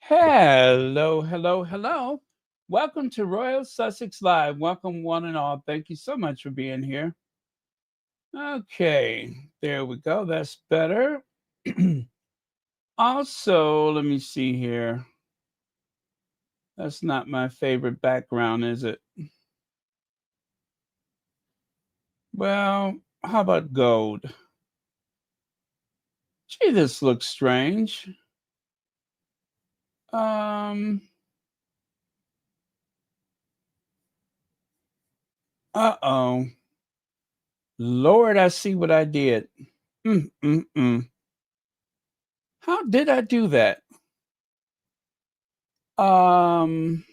Hello, hello, hello. Welcome to Royal Sussex Live. Welcome, one and all. Thank you so much for being here. Okay, there we go. That's better. Also, let me see here. That's not my favorite background, is it? Well, how about gold? Gee, this looks strange. Um, uh-oh. Lord, I see what I did. Mm-mm-mm. How did I do that? Um,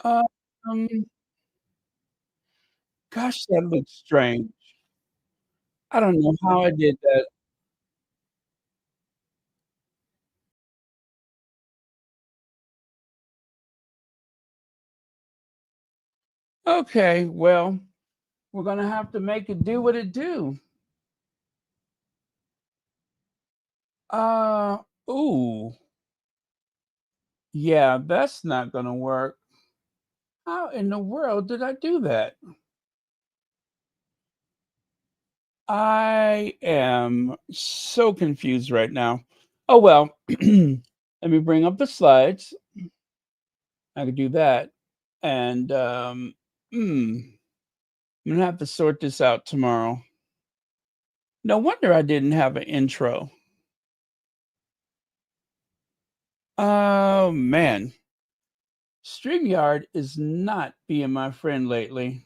um, Gosh, that looks strange. I don't know how I did that. Okay, well, we're gonna have to make it do what it do. Uh, ooh, yeah, that's not gonna work. How in the world did I do that? I am so confused right now. Oh well, let me bring up the slides. I could do that, and I'm gonna have to sort this out tomorrow. No wonder I didn't have an intro. Oh man, StreamYard is not being my friend lately.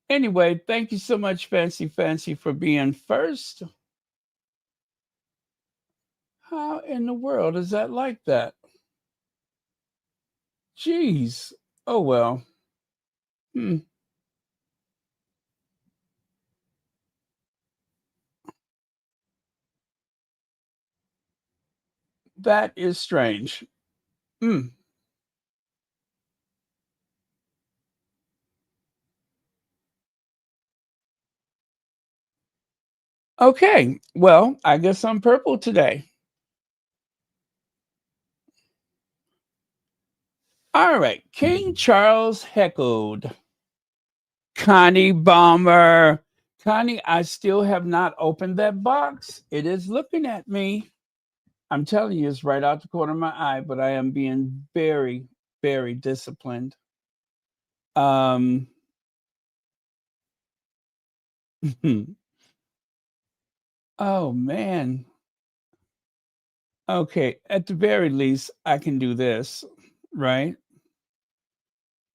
Anyway, thank you so much, Fancy Fancy, for being first. How in the world is that like that? Jeez. Oh well. Hmm. That is strange. Hmm. Okay. Well, I guess I'm purple today. All right. King Charles Heckled. Connie Bomber. Connie, I still have not opened that box. It is looking at me. I'm telling you, it's right out the corner of my eye, but I am being very, very disciplined. Um, oh man. Okay, at the very least, I can do this, right?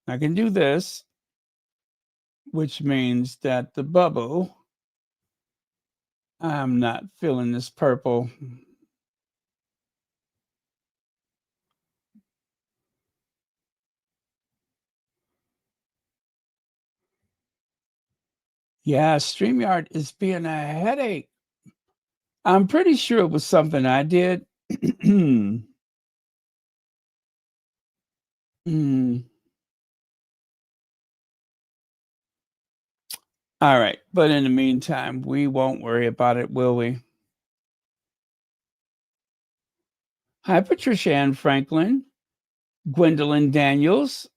I can do this, which means that the bubble, I'm not feeling this purple. Yeah, StreamYard is being a headache. I'm pretty sure it was something I did. Hmm. All right. But in the meantime, we won't worry about it, will we? Hi, Patricia Ann Franklin, Gwendolyn Daniels.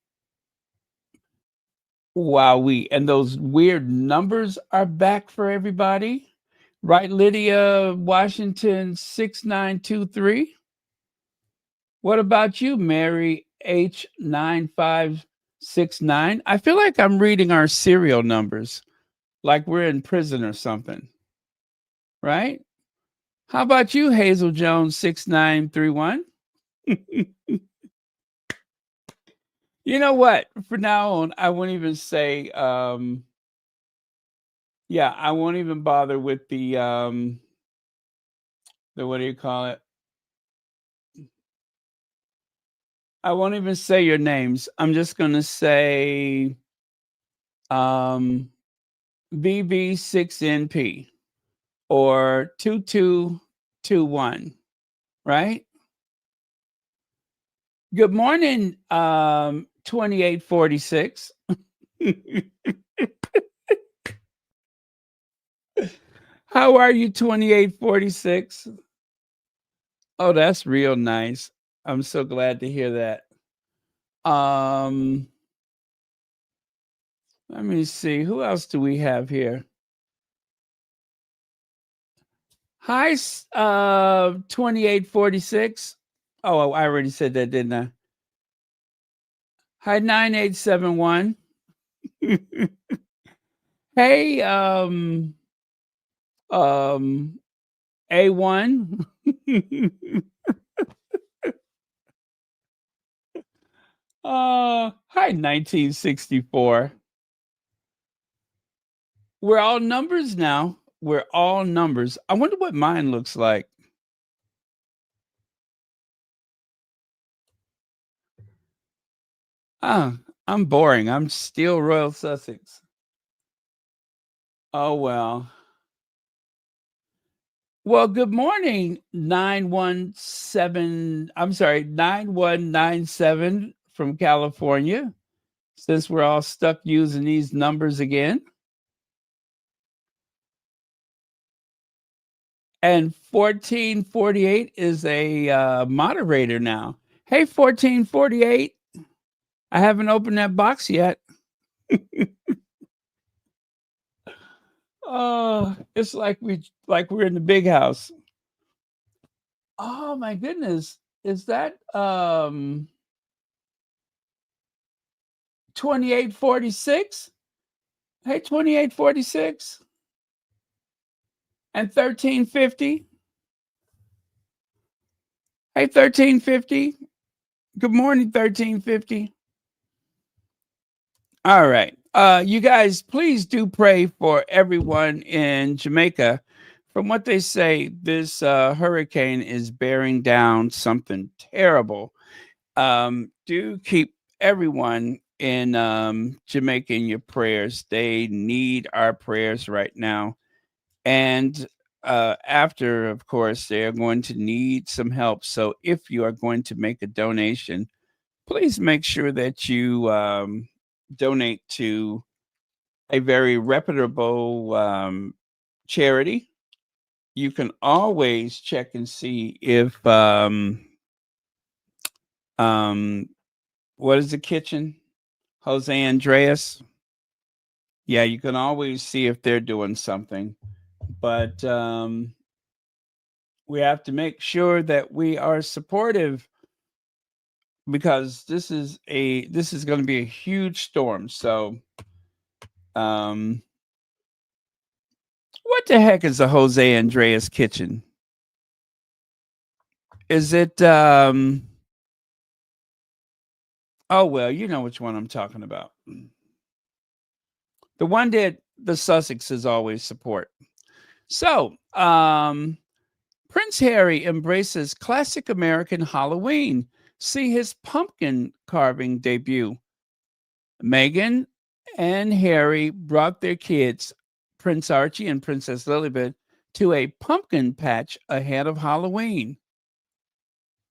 Wowee. And those weird numbers are back for everybody. Right, Lydia Washington 6923. What about you, Mary H9569? I feel like I'm reading our serial numbers, like we're in prison or something, right? How about you, Hazel Jones 6931? You know what? For now on, I won't even say yeah, I won't even bother with the what do you call it? I won't even say your names. I'm just going to say um BB6NP or 2221. right? Good morning, 2846. How are you, 2846? Oh, that's real nice. I'm so glad to hear that. Um, Let me see. Who else do we have here? Hi, 2846. Oh, I already said that, didn't I? Hi, 9871. Hey, um, A1. Hi, 1964. We're all numbers now. We're all numbers. I wonder what mine looks like. Ah, I'm boring. I'm still Royal Sussex. Oh, well. Well, good morning, 917. I'm sorry, 9197 from California. Since we're all stuck using these numbers again. And 1448 is a moderator now. Hey, 1448. I haven't opened that box yet. Oh, it's like we're in the big house. Oh my goodness. Is that 2846? Hey, 2846 and 1350. Hey, 1350. Good morning, 1350. All right. You guys, please do pray for everyone in Jamaica. From what they say, this hurricane is bearing down something terrible. Do keep everyone in Jamaica in your prayers. They need our prayers right now. And after, of course, they are going to need some help. So if you are going to make a donation, please make sure that you donate to a very reputable charity. You can always check and see if um, what is the kitchen? Jose Andreas. Yeah, you can always see if they're doing something. But we have to make sure that we are supportive because this is going to be a huge storm. So um what the heck is a Jose Andreas kitchen? Is it oh well, you know which one I'm talking about. The one that the Sussexes always support. So, Prince Harry embraces classic American Halloween. See his pumpkin carving debut. Meghan and Harry brought their kids, Prince Archie and Princess Lilibet, to a pumpkin patch ahead of Halloween.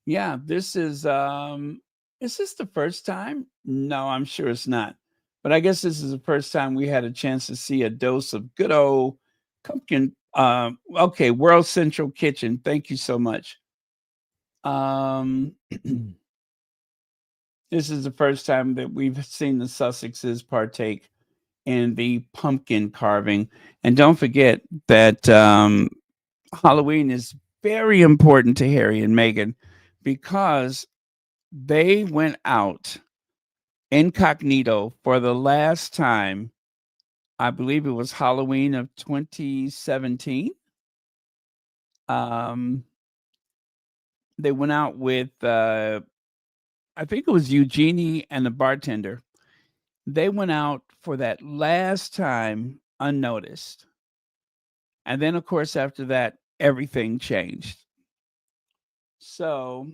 Yeah, is this the first time? No, I'm sure it's not. But I guess this is the first time we had a chance to see a dose of good old pumpkin. Okay, World Central Kitchen. Thank you so much. Um, this is the first time that we've seen the Sussexes partake in the pumpkin carving. And don't forget that Halloween is very important to Harry and Meghan because they went out incognito for the last time. I believe it was Halloween of 2017. Um, they went out with, I think it was Eugenie and the bartender. They went out for that last time unnoticed. And then, of course, after that, everything changed. So,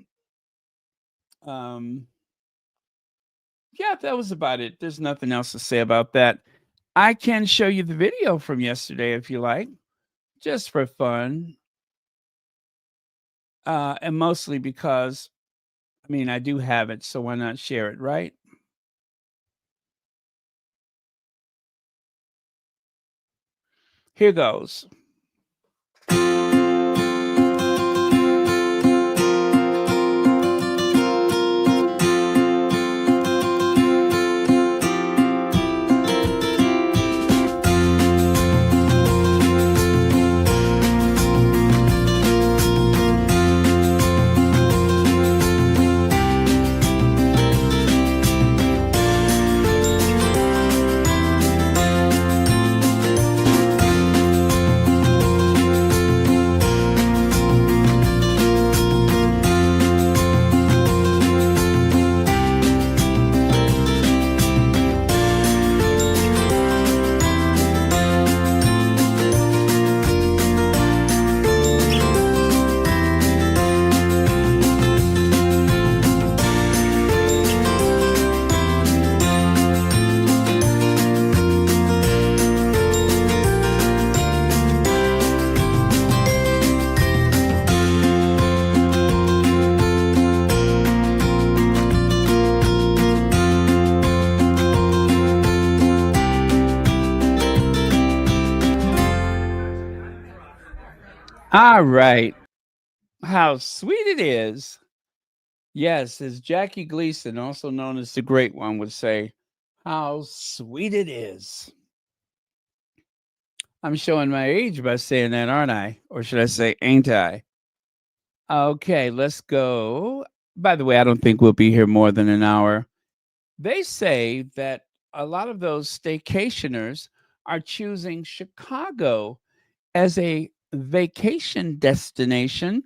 um, yeah, that was about it. There's nothing else to say about that. I can show you the video from yesterday if you like, just for fun. and mostly because, I mean, I do have it, so why not share it, right? Here goes. All right. How sweet it is. Yes, as Jackie Gleason, also known as the Great One, would say, how sweet it is. I'm showing my age by saying that, aren't I? Or should I say, ain't I? Okay, let's go. By the way, I don't think we'll be here more than an hour. They say that a lot of those staycationers are choosing Chicago as a vacation destination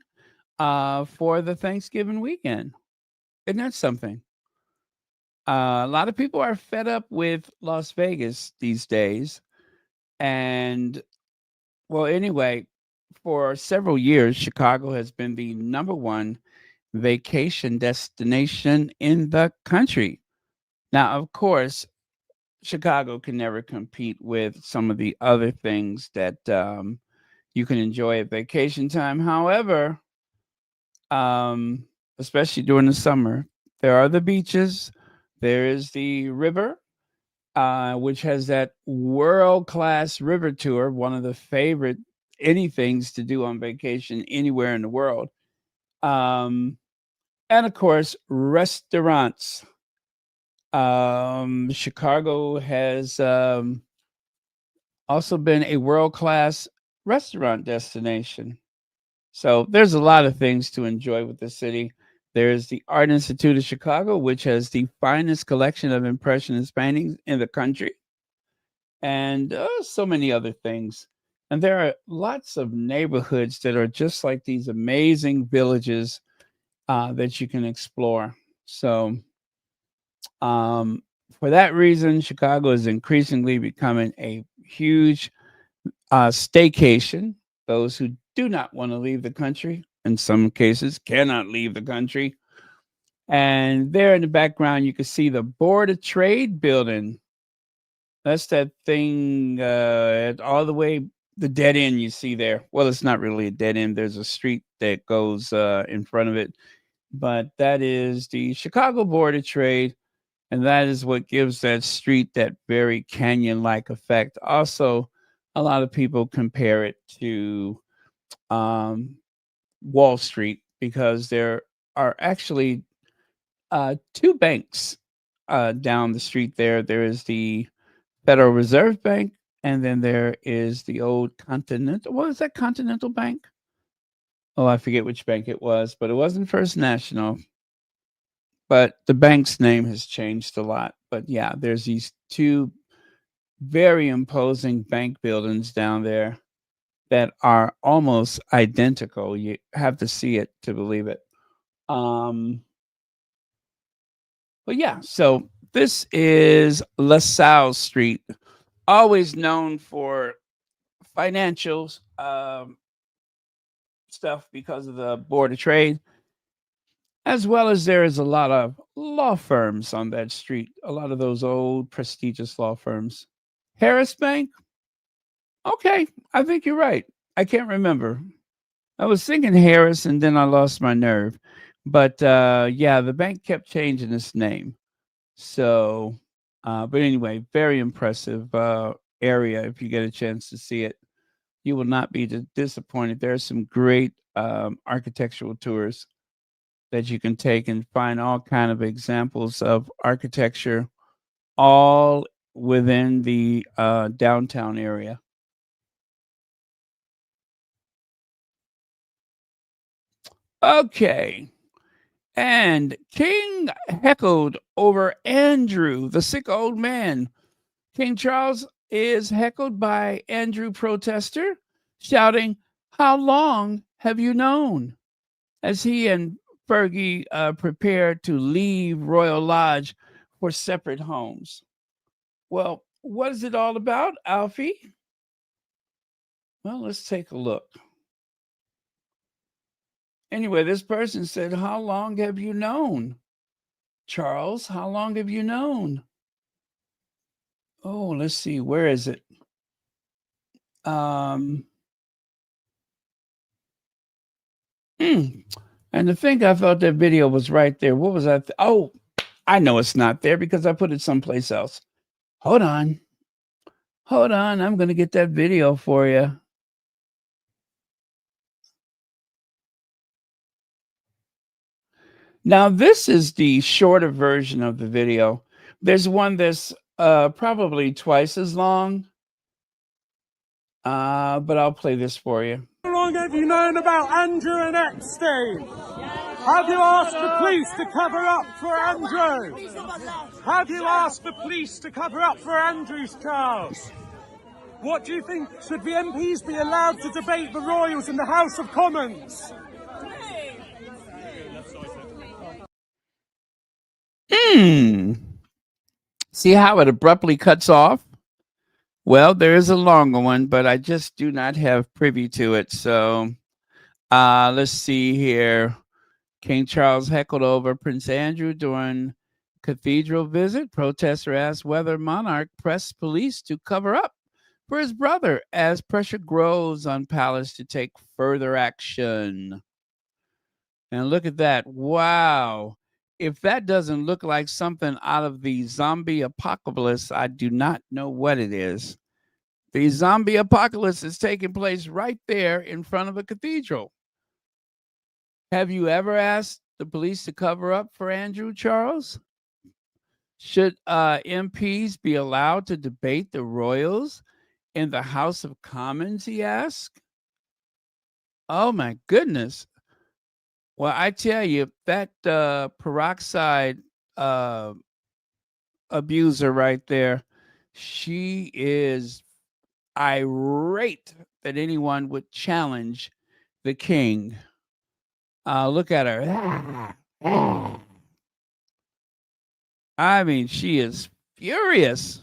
for the Thanksgiving weekend. Isn't that something? A lot of people are fed up with Las Vegas these days. And, well, anyway, for several years, Chicago has been the number one vacation destination in the country. Now, of course, Chicago can never compete with some of the other things that you can enjoy at vacation time. However, um, especially during the summer, there are the beaches, there is the river, which has that world class river tour, one of the favorite anythings to do on vacation anywhere in the world. Um, and of course, restaurants. Chicago has also been a world class restaurant destination. So there's a lot of things to enjoy with the city. There's the Art Institute of Chicago, which has the finest collection of Impressionist paintings in the country, and so many other things. And there are lots of neighborhoods that are just like these amazing villages that you can explore. So, um, for that reason, Chicago is increasingly becoming a huge staycation. Those who do not want to leave the country, in some cases, cannot leave the country. And there in the background, you can see the Board of Trade building. That's that thing all the way the dead end you see there. Well, it's not really a dead end. There's a street that goes in front of it, but that is the Chicago Board of Trade, and that is what gives that street that very canyon-like effect. Also, a lot of people compare it to um, Wall Street because there are actually two banks down the street there. There is the Federal Reserve Bank, and then there is the old Continental. What was that Continental Bank? Oh, I forget which bank it was, but it wasn't First National. But the bank's name has changed a lot. But yeah, there's these two very imposing bank buildings down there that are almost identical. You have to see it to believe it. Um, but yeah, so this is LaSalle Street, always known for financials stuff because of the Board of Trade, as well as there is a lot of law firms on that street, a lot of those old prestigious law firms. Harris Bank? Okay, I think you're right. I can't remember. I was thinking Harris, and then I lost my nerve. But yeah, the bank kept changing its name. So, but anyway, very impressive area. If you get a chance to see it, you will not be disappointed. There are some great architectural tours that you can take and find all kind of examples of architecture, all within the downtown area. Okay. And King heckled over Andrew, the sick old man. King Charles is heckled by Andrew protester, shouting, "How long have you known?" as he and Fergie prepare to leave Royal Lodge for separate homes. Well, what is it all about, Alfie? Well, let's take a look. Anyway, this person said, "How long have you known?" Charles, how long have you known? Oh, let's see. Where is it? Um, and to think I thought that video was right there. What was that? Oh, I know it's not there because I put it someplace else. Hold on. Hold on. I'm going to get that video for you. Now, this is the shorter version of the video. There's one that's probably twice as long, but I'll play this for you. How long have you known about Andrew and Epstein? Have you asked the police to cover up for Andrew? Have you asked the police to cover up for Andrew's Charles? What do you think? Should the MPs be allowed to debate the royals in the House of Commons? See how it abruptly cuts off? Well, there is a longer one, but I just do not have privy to it. So let's see here. King Charles heckled over Prince Andrew during cathedral visit. Protester asked whether monarch pressed police to cover up for his brother as pressure grows on palace to take further action. And look at that. Wow. If that doesn't look like something out of the zombie apocalypse, I do not know what it is. The zombie apocalypse is taking place right there in front of a cathedral. Have you ever asked the police to cover up for Andrew, Charles? Should MPs be allowed to debate the royals in the House of Commons, he asked? Oh my goodness. Well, I tell you, that peroxide abuser right there, she is irate that anyone would challenge the king. Look at her. I mean, she is furious.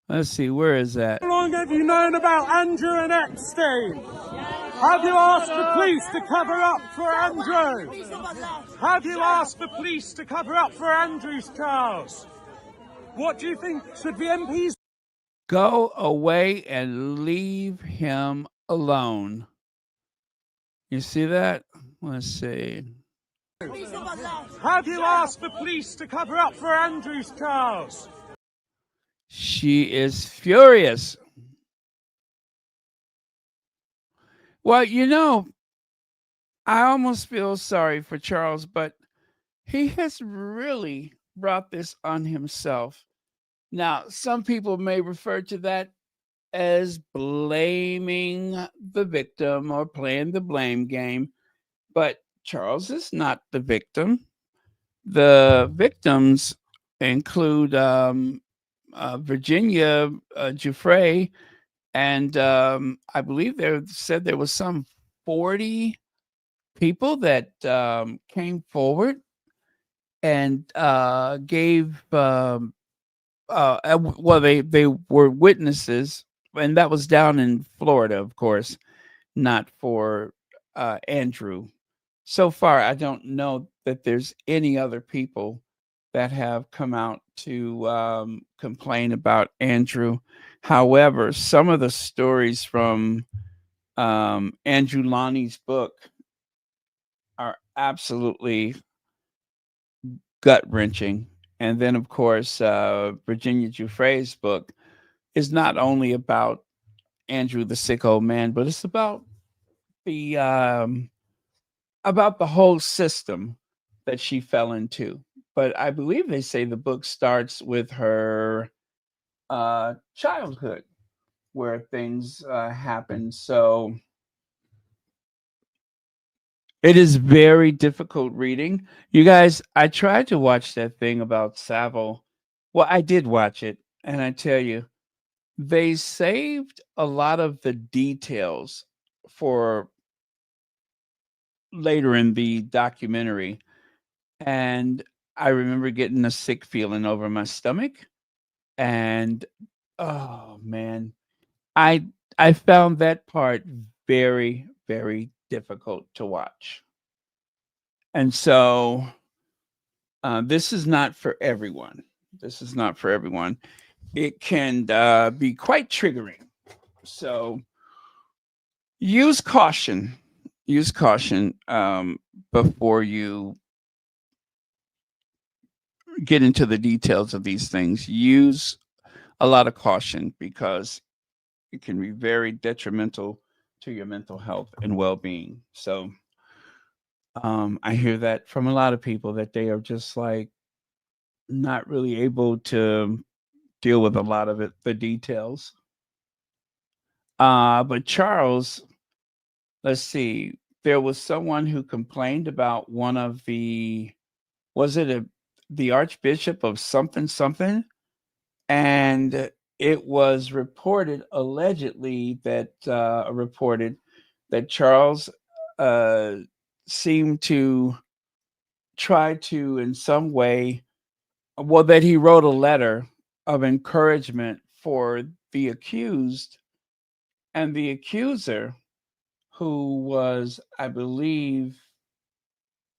Let's see, where is that? How long have you known about Andrew and Epstein? Have you asked the police to cover up for Andrew? Have you asked the police to cover up for Andrew's Charles? What do you think? Should the MPs go away and leave him alone? You see that? Let's see. Have you asked the police to cover up for Andrew's Charles? She is furious. Well, you know, I almost feel sorry for Charles, but he has really brought this on himself. Now, some people may refer to that as blaming the victim or playing the blame game, but Charles is not the victim. The victims include Virginia Giuffre, and I believe they said there was some 40 people that came forward and gave well, they were witnesses, and that was down in Florida, of course, not for Andrew. So far, I don't know that there's any other people that have come out to complain about Andrew. However, some of the stories from Andrew Lonnie's book are absolutely gut wrenching. And then, of course, Virginia Giuffre's book is not only about Andrew, the sick old man, but it's the about the whole system that she fell into. But I believe they say the book starts with her childhood, where things happen. So it is very difficult reading. You guys, I tried to watch that thing about Savile. Well, I did watch it, and I tell you, they saved a lot of the details for later in the documentary. And I remember getting a sick feeling over my stomach. And oh man, I I found that part very, very difficult to watch. And so this is not for everyone. This is not for everyone. It can be quite triggering. So use caution. Use caution before you get into the details of these things. Use a lot of caution because it can be very detrimental to your mental health and well-being. So I hear that from a lot of people that they are just like not really able to deal with a lot of it, the details. But Charles, let's see, there was someone who complained about one of was it the Archbishop of something something, and it was allegedly reported that Charles uh, seemed to try to, in some way, well, that he wrote a letter of encouragement for the accused, and the accuser, who was, I believe,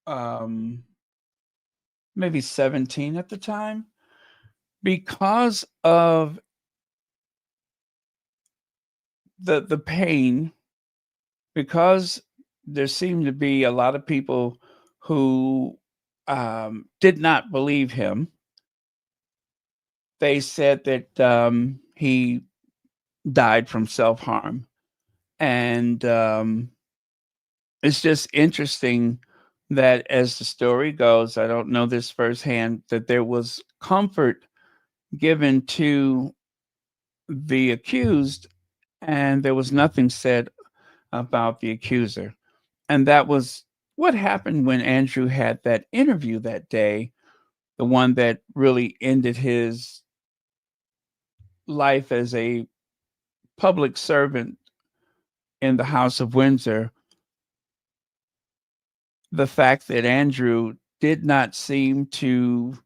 um, maybe 17 at the time, because of the pain, because there seemed to be a lot of people who did not believe him. They said that he died from self harm. And it's just interesting that as the story goes, I don't know this firsthand, that there was comfort given to the accused, and there was nothing said about the accuser. And that was what happened when Andrew had that interview that day, the one that really ended his life as a public servant in the House of Windsor. The fact that Andrew did not seem to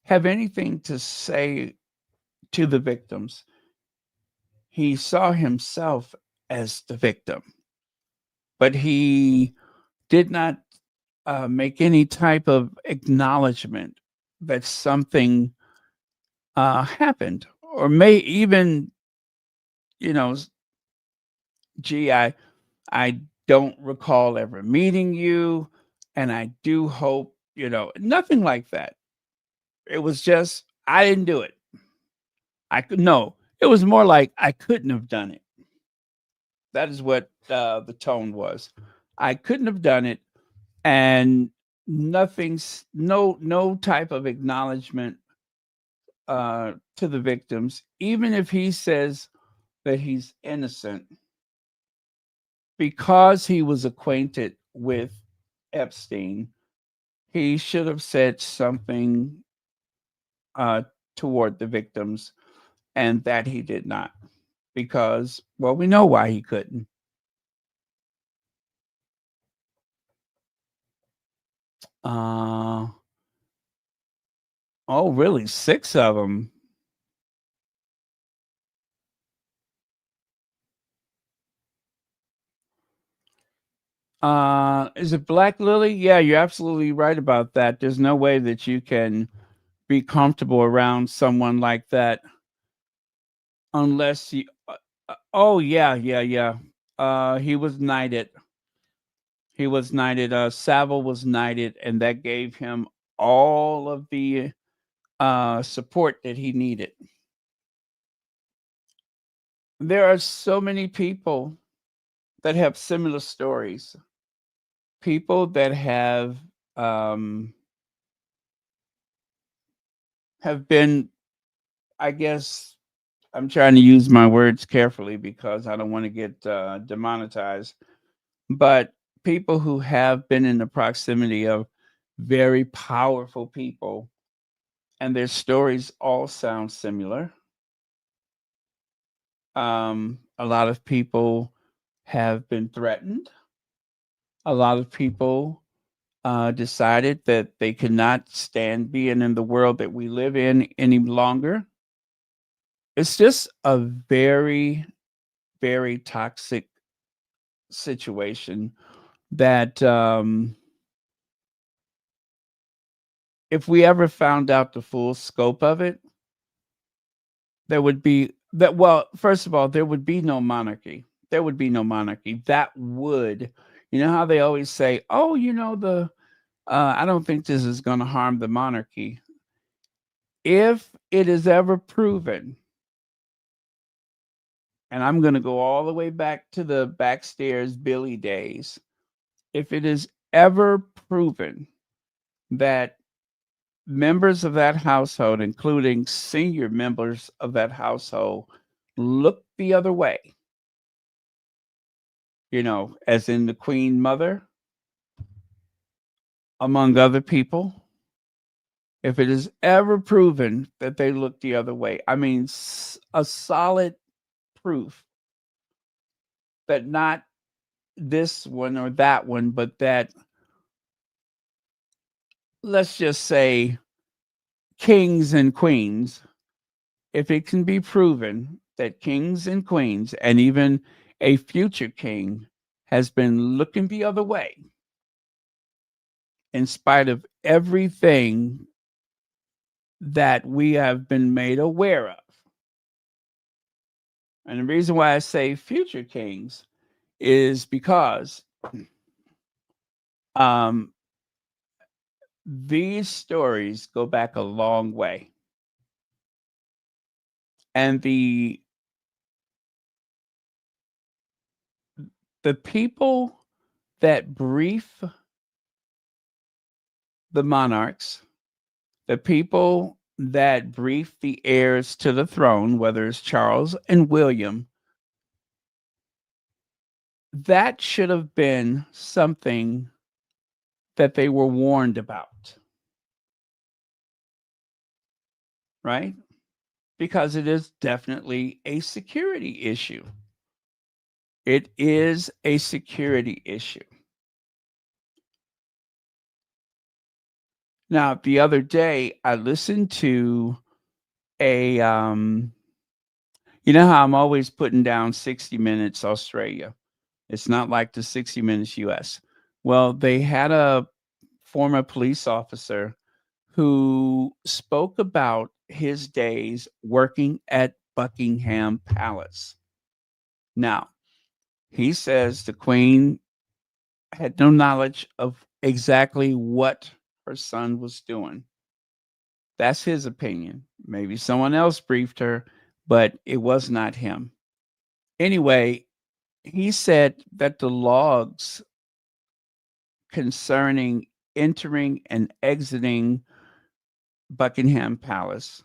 have anything to say to the victims. He saw himself as the victim, but he did not make any type of acknowledgement that something happened, or may even, you know, gee, I don't recall ever meeting you, and I do hope, nothing like that. It was just I didn't do it. I could no. It was more like I couldn't have done it. That is what the tone was. I couldn't have done it, and no type of acknowledgement to the victims, even if he says that he's innocent, because he was acquainted with Epstein. He should have said something uh, toward the victims, and that he did not, because, well, we know why he couldn't. Uh, oh, really? 6 of them. Is it Black Lily? Yeah, you're absolutely right about that. There's no way that you can be comfortable around someone like that unless you. Oh yeah, yeah, yeah. He was knighted. He was knighted. Savile was knighted, and that gave him all of the support that he needed. There are so many people that have similar stories. People that um, have been, I guess, I'm trying to use my words carefully because I don't want to get demonetized. But people who have been in the proximity of very powerful people, and their stories all sound similar. A lot of people have been threatened. A lot of people decided that they could not stand being in the world that we live in any longer. It's just a very, very toxic situation that if we ever found out the full scope of it, there would be that. Well, first of all, there would be no monarchy. There would be no monarchy. That would, you know how they always say, oh, the I don't think this is going to harm the monarchy. If it is ever proven, and I'm going to go all the way back to the backstairs Billy days, if it is ever proven that members of that household, including senior members of that household, look the other way, as in the Queen Mother, among other people, if it is ever proven that they look the other way, I mean, a solid proof that not this one or that one, but that, let's just say, kings and queens, if it can be proven that kings and queens and even a future king has been looking the other way in spite of everything that we have been made aware of. And the reason why I say future kings is because um, these stories go back a long way. And the people that brief the monarchs, the people that brief the heirs to the throne, whether it's Charles and William, that should have been something that they were warned about, right? Because it is definitely a security issue. It is a security issue. Now, the other day, I listened to you know how I'm always putting down 60 Minutes Australia. It's not like the 60 Minutes US. Well, they had a former police officer who spoke about his days working at Buckingham Palace. Now, he says the Queen had no knowledge of exactly what her son was doing. That's his opinion. Maybe someone else briefed her, but it was not him. Anyway, he said that the logs concerning entering and exiting Buckingham Palace,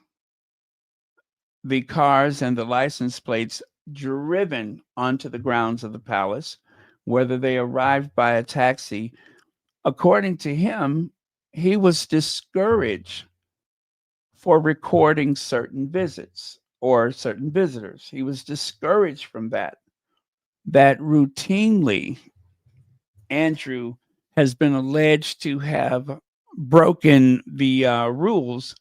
the cars and the license plates driven onto the grounds of the palace, whether they arrived by a taxi, according to him, he was discouraged for recording certain visits or certain visitors. He was discouraged from that. That routinely, Andrew has been alleged to have broken the rules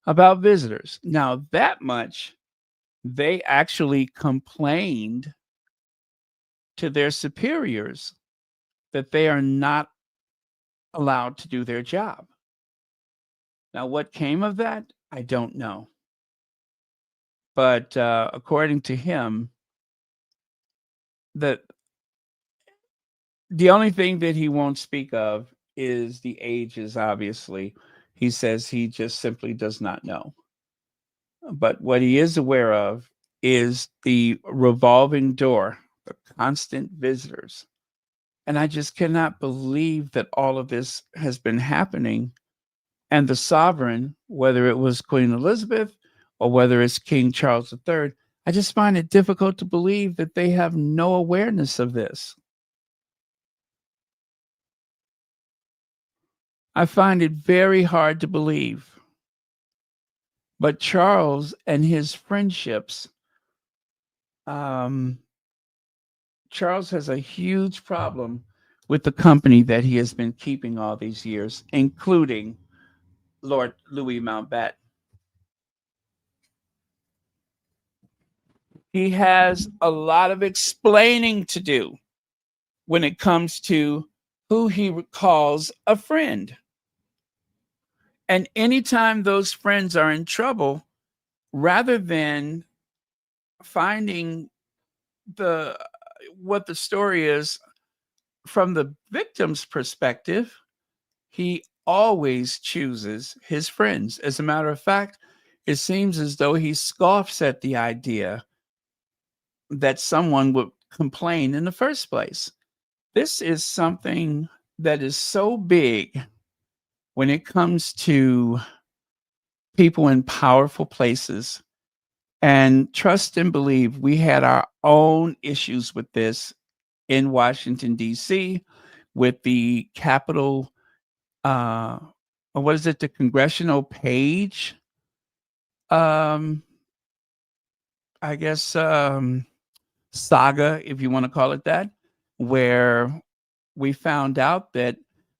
about visitors. Now, that much they actually complained to their superiors that they are not allowed to do their job. Now, what came of that? I don't know. But according to him, that The only thing that he won't speak of is the ages, obviously. He says he just simply does not know. But what he is aware of is the revolving door, the constant visitors. And I just cannot believe that all of this has been happening. And the sovereign, whether it was Queen Elizabeth or whether it's King Charles III, I just find it difficult to believe that they have no awareness of this. I find it very hard to believe. But Charles and his friendships, um, Charles has a huge problem with the company that he has been keeping all these years, including Lord Louis Mountbatten. He has a lot of explaining to do when it comes to who he calls a friend. And anytime those friends are in trouble, rather than finding the what the story is from the victim's perspective, he always chooses his friends. As a matter of fact, it seems as though he scoffs at the idea that someone would complain in the first place. This is something that is so big when it comes to people in powerful places. And trust and believe, we had our own issues with this in Washington, D.C., with the Capitol, or what is it, the congressional page? Um, I guess saga, if you want to call it that, where we found out that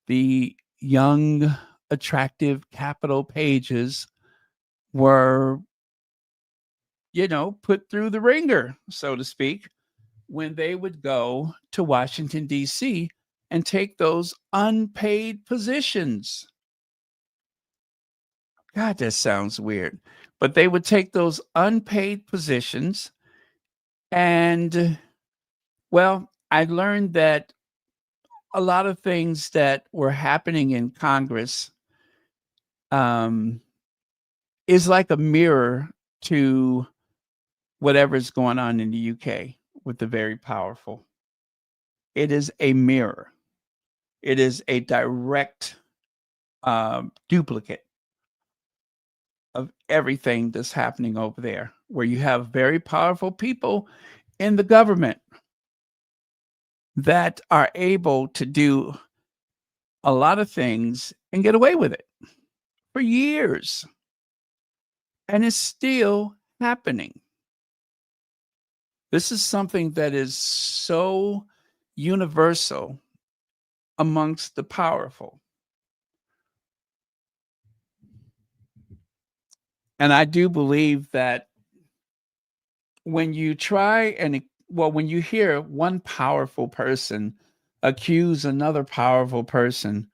the young, attractive Capitol pages were, put through the ringer, so to speak, when they would go to Washington, D.C. and take those unpaid positions. God, that sounds weird. But they would take those unpaid positions. And, well, I learned that a lot of things that were happening in Congress um, is like a mirror to whatever's going on in the UK with the very powerful. It is a mirror. It is a direct duplicate of everything that's happening over there, where you have very powerful people in the government that are able to do a lot of things and get away with it for years. And it's still happening. This is something that is so universal amongst the powerful. And I do believe that when you try and, well, when you hear one powerful person accuse another powerful person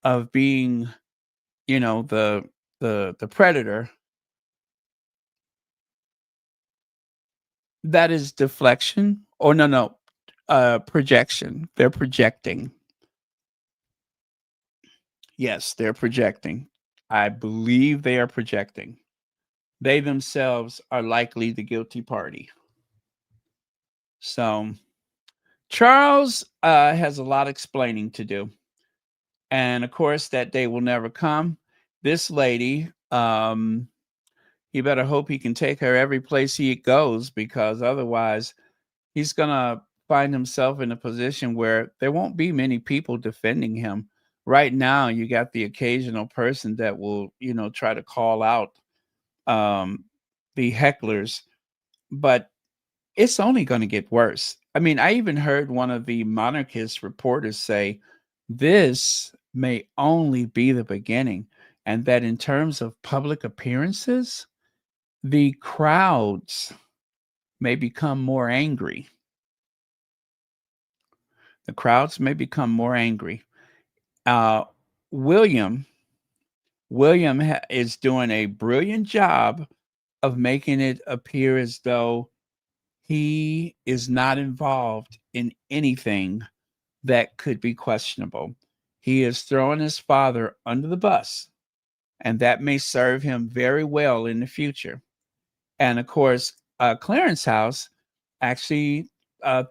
of being, the predator, that is deflection, or no, projection. They're projecting. Yes, they're projecting. I believe they are projecting. They themselves are likely the guilty party. So Charles has a lot of explaining to do. And of course, that day will never come. This lady, he better hope he can take her every place he goes, because otherwise he's going to find himself in a position where there won't be many people defending him. Right now, you got the occasional person that will, try to call out the hecklers, but it's only going to get worse. I mean, I even heard one of the monarchist reporters say this may only be the beginning, and that in terms of public appearances, the crowds may become more angry. The crowds may become more angry. Uh, William is doing a brilliant job of making it appear as though he is not involved in anything that could be questionable. He is throwing his father under the bus, and that may serve him very well in the future. And of course, Clarence House actually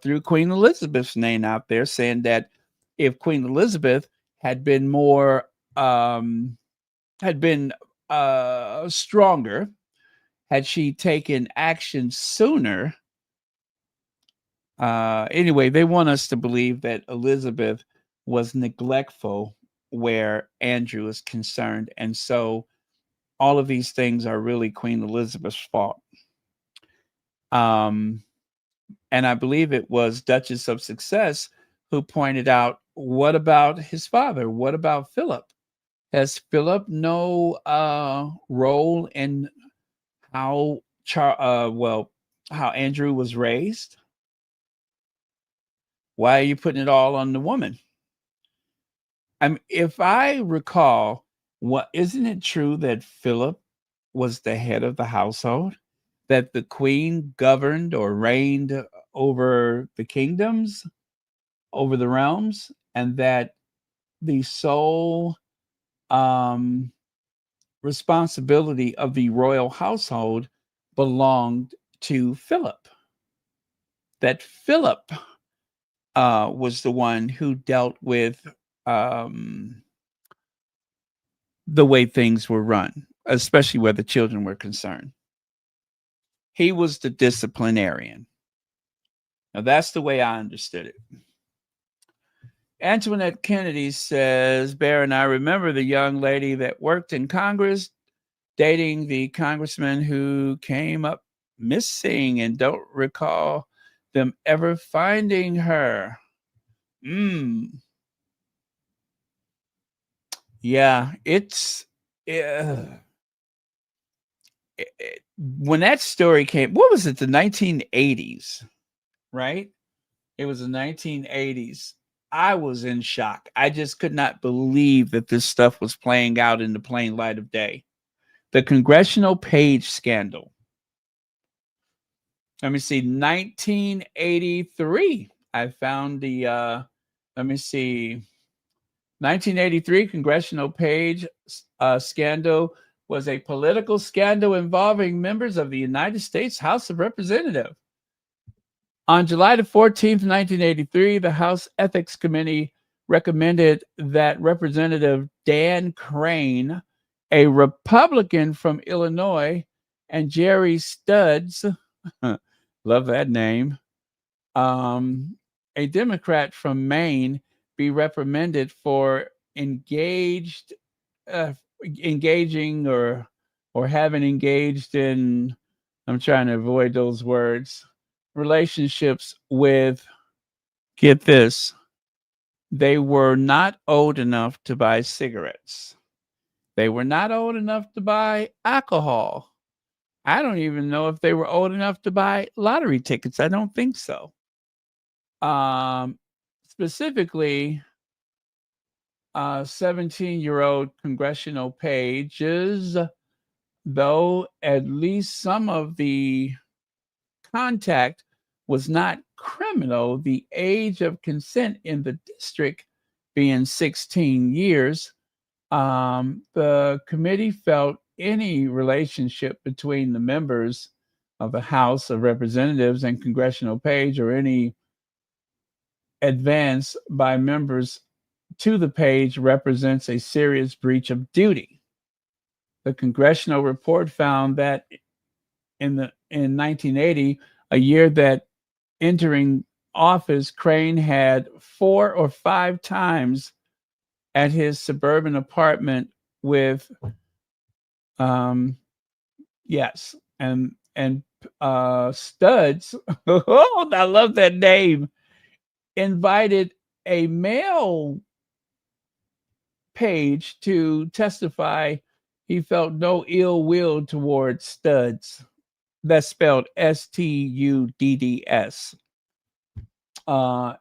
threw Queen Elizabeth's name out there, saying that if Queen Elizabeth had been more had been stronger, had she taken action sooner. Anyway, they want us to believe that Elizabeth was neglectful where Andrew is concerned. And so all of these things are really Queen Elizabeth's fault. And I believe it was Duchess of Success who pointed out, what about his father? What about Philip? Has Philip no role in how how Andrew was raised? Why are you putting it all on the woman? I mean, if I recall, isn't it true that Philip was the head of the household? That the queen governed or reigned over the kingdoms, over the realms, and that the sole responsibility of the royal household belonged to Philip. That Philip was the one who dealt with the way things were run, especially where the children were concerned. He was the disciplinarian. Now, that's the way I understood it. Antoinette Kennedy says, Baron, I remember the young lady that worked in Congress dating the congressman who came up missing and don't recall them ever finding her. Yeah, when that story came, what was it? The 1980s, right? It was the 1980s. I was in shock. I just could not believe that this stuff was playing out in the plain light of day. The Congressional Page scandal. Let me see, 1983. I found the, let me see, 1983 Congressional Page scandal was a political scandal involving members of the United States House of Representatives. On July the 14th, 1983, the House Ethics Committee recommended that Representative Dan Crane, a Republican from Illinois, and Jerry Studds, love that name, a Democrat from Maine, be reprimanded for engaging or having engaged in, I'm trying to avoid those words, relationships with, get this, they were not old enough to buy cigarettes. They were not old enough to buy alcohol. I don't even know if they were old enough to buy lottery tickets. I don't think so. Specifically, 17-year-old congressional pages, though at least some of the contact was not criminal, the age of consent in the district being 16 years, the committee felt any relationship between the members of the House of Representatives and congressional page or any advance by members to the page represents a serious breach of duty. The congressional report found that in 1980, a year that entering office, Crane had 4 or 5 times at his suburban apartment with Studds. Oh, I love that name. Invited a male page to testify he felt no ill will towards Studds. That's spelled Studds. To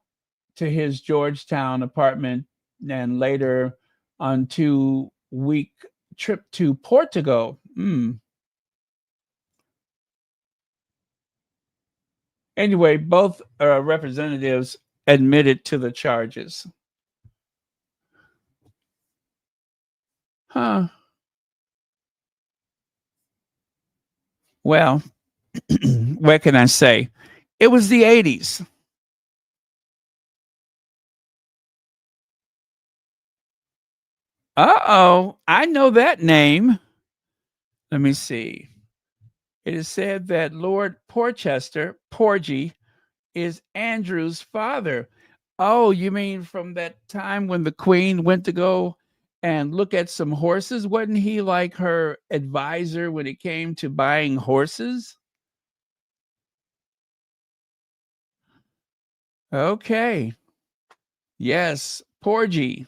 his Georgetown apartment, and later on 2-week trip to Portugal. Anyway, both representatives admitted to the charges. Huh. Well, what can I say? It was the 80s. Uh-oh, I know that name. Let me see. It is said that Lord Porchester, Porgy, is Andrew's father. Oh, you mean from that time when the Queen went to go and look at some horses? Wasn't he like her advisor when it came to buying horses? Okay. Yes, Porgy.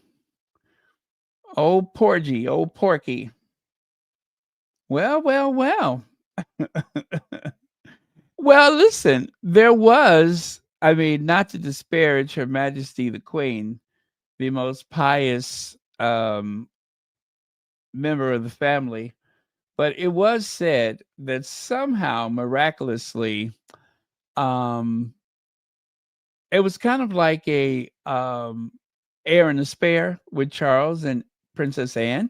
Oh, Porgy, oh, Porky. Well, well, well. Well, listen, there was, I mean, not to disparage Her Majesty the Queen, the most pious member of the family, but it was said that somehow miraculously, um, it was kind of like a heir and a spare with Charles and Princess Anne.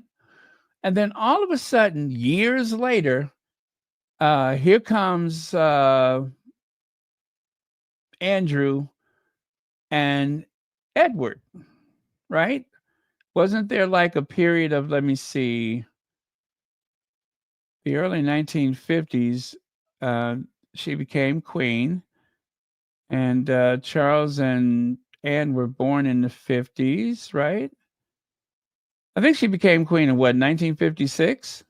And then all of a sudden, years later, here comes Andrew and Edward, right? Wasn't there like a period of, let me see, the early 1950s? Uh, she became queen, and Charles and Anne were born in the 50s, right? I think she became queen in what, 1956?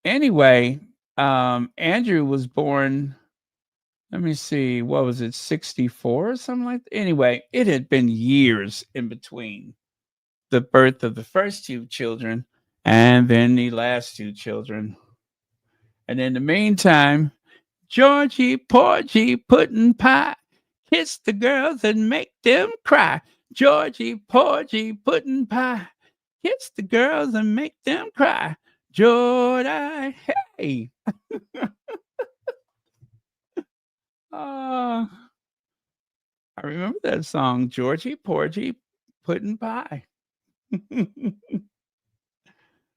Anyway, Andrew was born, let me see, what was it, 64 or something like that? Anyway, it had been years in between the birth of the first two children and then the last two children. And in the meantime, Georgie, Porgy, puddin' pie, kiss the girls and make them cry. Georgie, Porgy, puddin' pie, kiss the girls and make them cry. Geordie, hey. Uh, I remember that song, Georgie, Porgy, puddin' pie.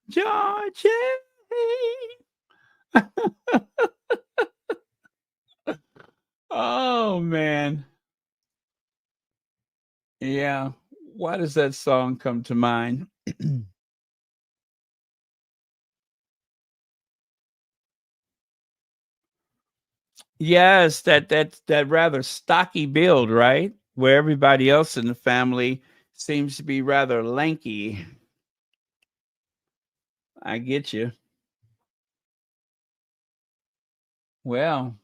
Georgie. Oh man. Yeah. Why does that song come to mind? Yes, that rather stocky build, right? Where everybody else in the family seems to be rather lanky. I get you. Well,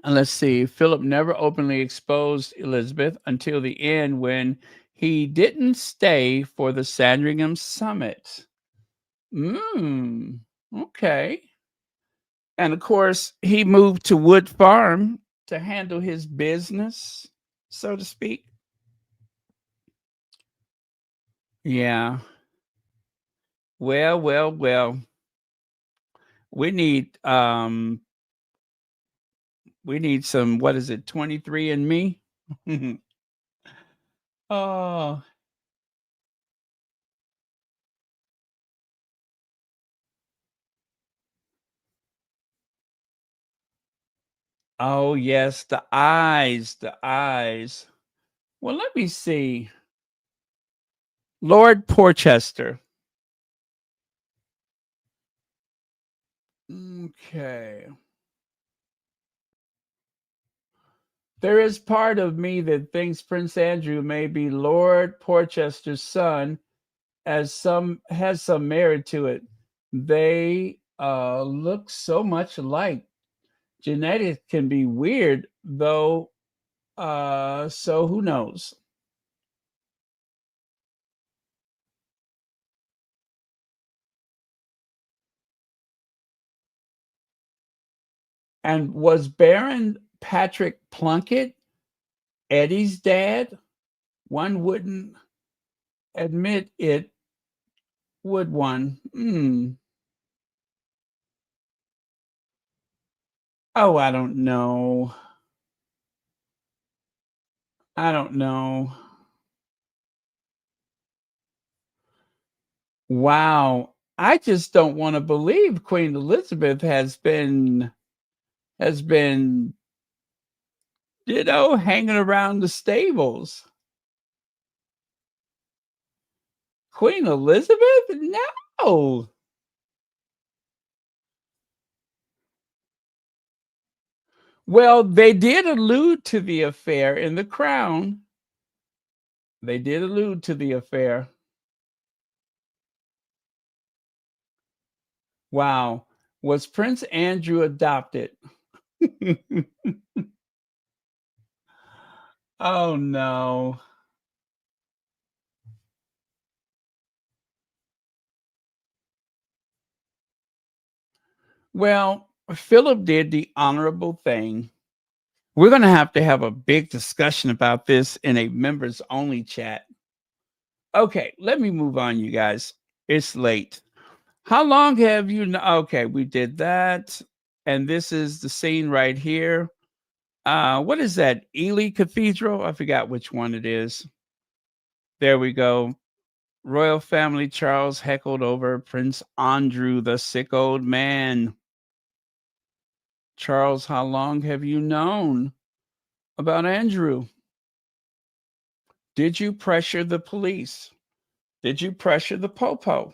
and let's see. Philip never openly exposed Elizabeth until the end when he didn't stay for the Sandringham summit. Mm, okay. And of course, he moved to Wood Farm to handle his business, so to speak. Yeah. Well, well, well. We need some, what is it, 23 and me? Oh, oh yes, the eyes, the eyes. Well, let me see. Lord Porchester. Okay. There is part of me that thinks Prince Andrew may be Lord Porchester's son, as some has some merit to it. They look so much alike. Genetics can be weird, though. So who knows? And was Baron Patrick Plunkett Eddie's dad? One wouldn't. admit it, would one? Oh, I don't know. I don't know. Wow. I just don't want to believe Queen Elizabeth has been, hanging around the stables. Queen Elizabeth? No. Well, they did allude to the affair in The Crown. They did allude to the affair. Wow. Was Prince Andrew adopted? Oh, no. Well, Philip did the honorable thing. We're going to have a big discussion about this in a members only chat. Okay, let me move on, you guys. It's late. How long have you? Okay, we did that. And this is the scene right here. What is that? Ely Cathedral? I forgot which one it is. There we go. Royal family Charles heckled over Prince Andrew, the sick old man. Charles, how long have you known about Andrew? Did you pressure the police? Did you pressure the popo?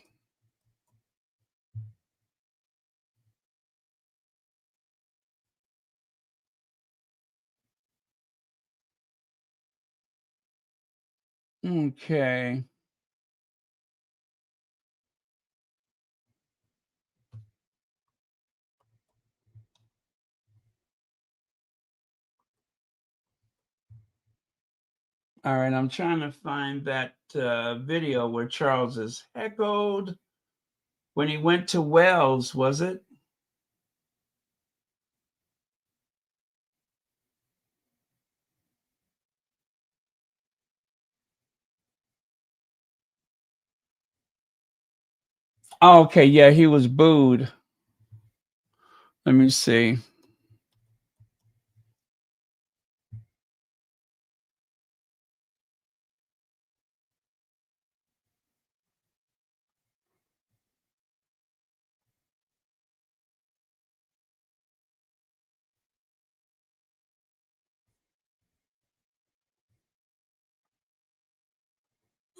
Okay. All right, I'm trying to find that video where Charles is heckled when he went to Wales, was it? Oh, okay, yeah, he was booed. Let me see.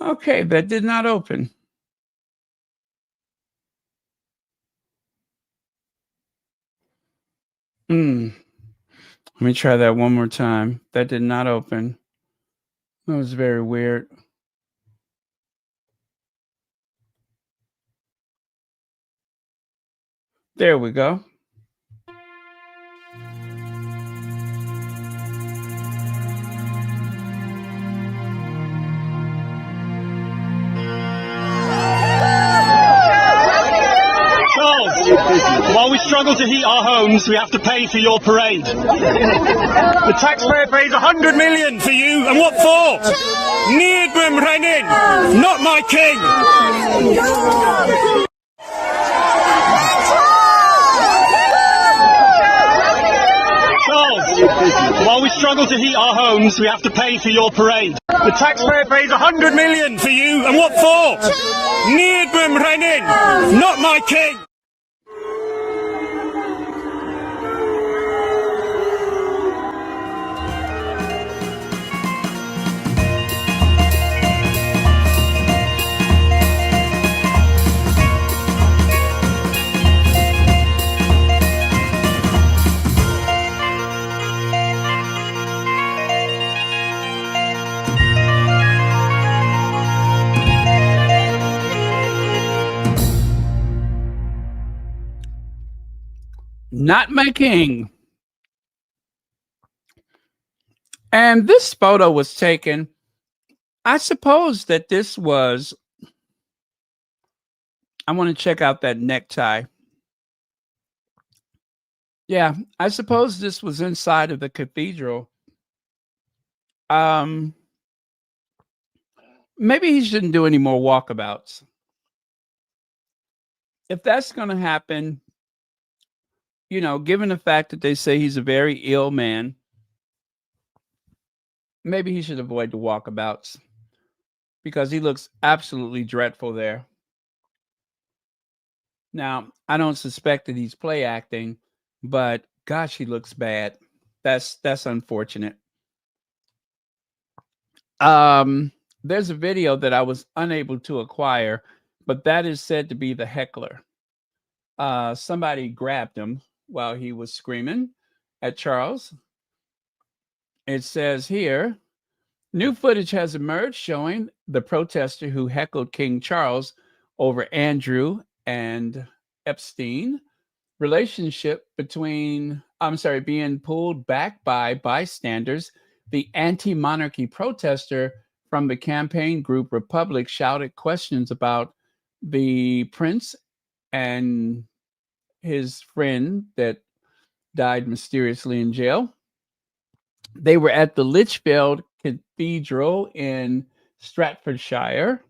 Okay, that did not open. Let me try that one more time. That did not open. That was very weird. There we go. Charles, while we struggle to heat our homes, we have to pay for your parade. The taxpayer pays 100 million for you, and what for? Needham Renin, not my king. Charles, while we struggle to heat our homes, we have to pay for your parade. The taxpayer pays 100 million for you, and what for? Needham Renin, not my king. Not my king. And this photo was taken. I suppose that this was. I want to check out that necktie. Yeah, I suppose this was inside of the cathedral. maybe he shouldn't do any more walkabouts. If that's going to happen, given the fact that they say he's a very ill man, maybe he should avoid the walkabouts because he looks absolutely dreadful there. Now, I don't suspect that he's play acting, but gosh, he looks bad. That's unfortunate. There's a video that I was unable to acquire, but that is said to be the heckler. Somebody grabbed him while he was screaming at Charles. It says here, new footage has emerged showing the protester who heckled King Charles over Andrew and Epstein relationship being pulled back by bystanders. The anti-monarchy protester from the campaign group Republic shouted questions about the prince and his friend that died mysteriously in jail. They were at the Lichfield Cathedral in Staffordshire.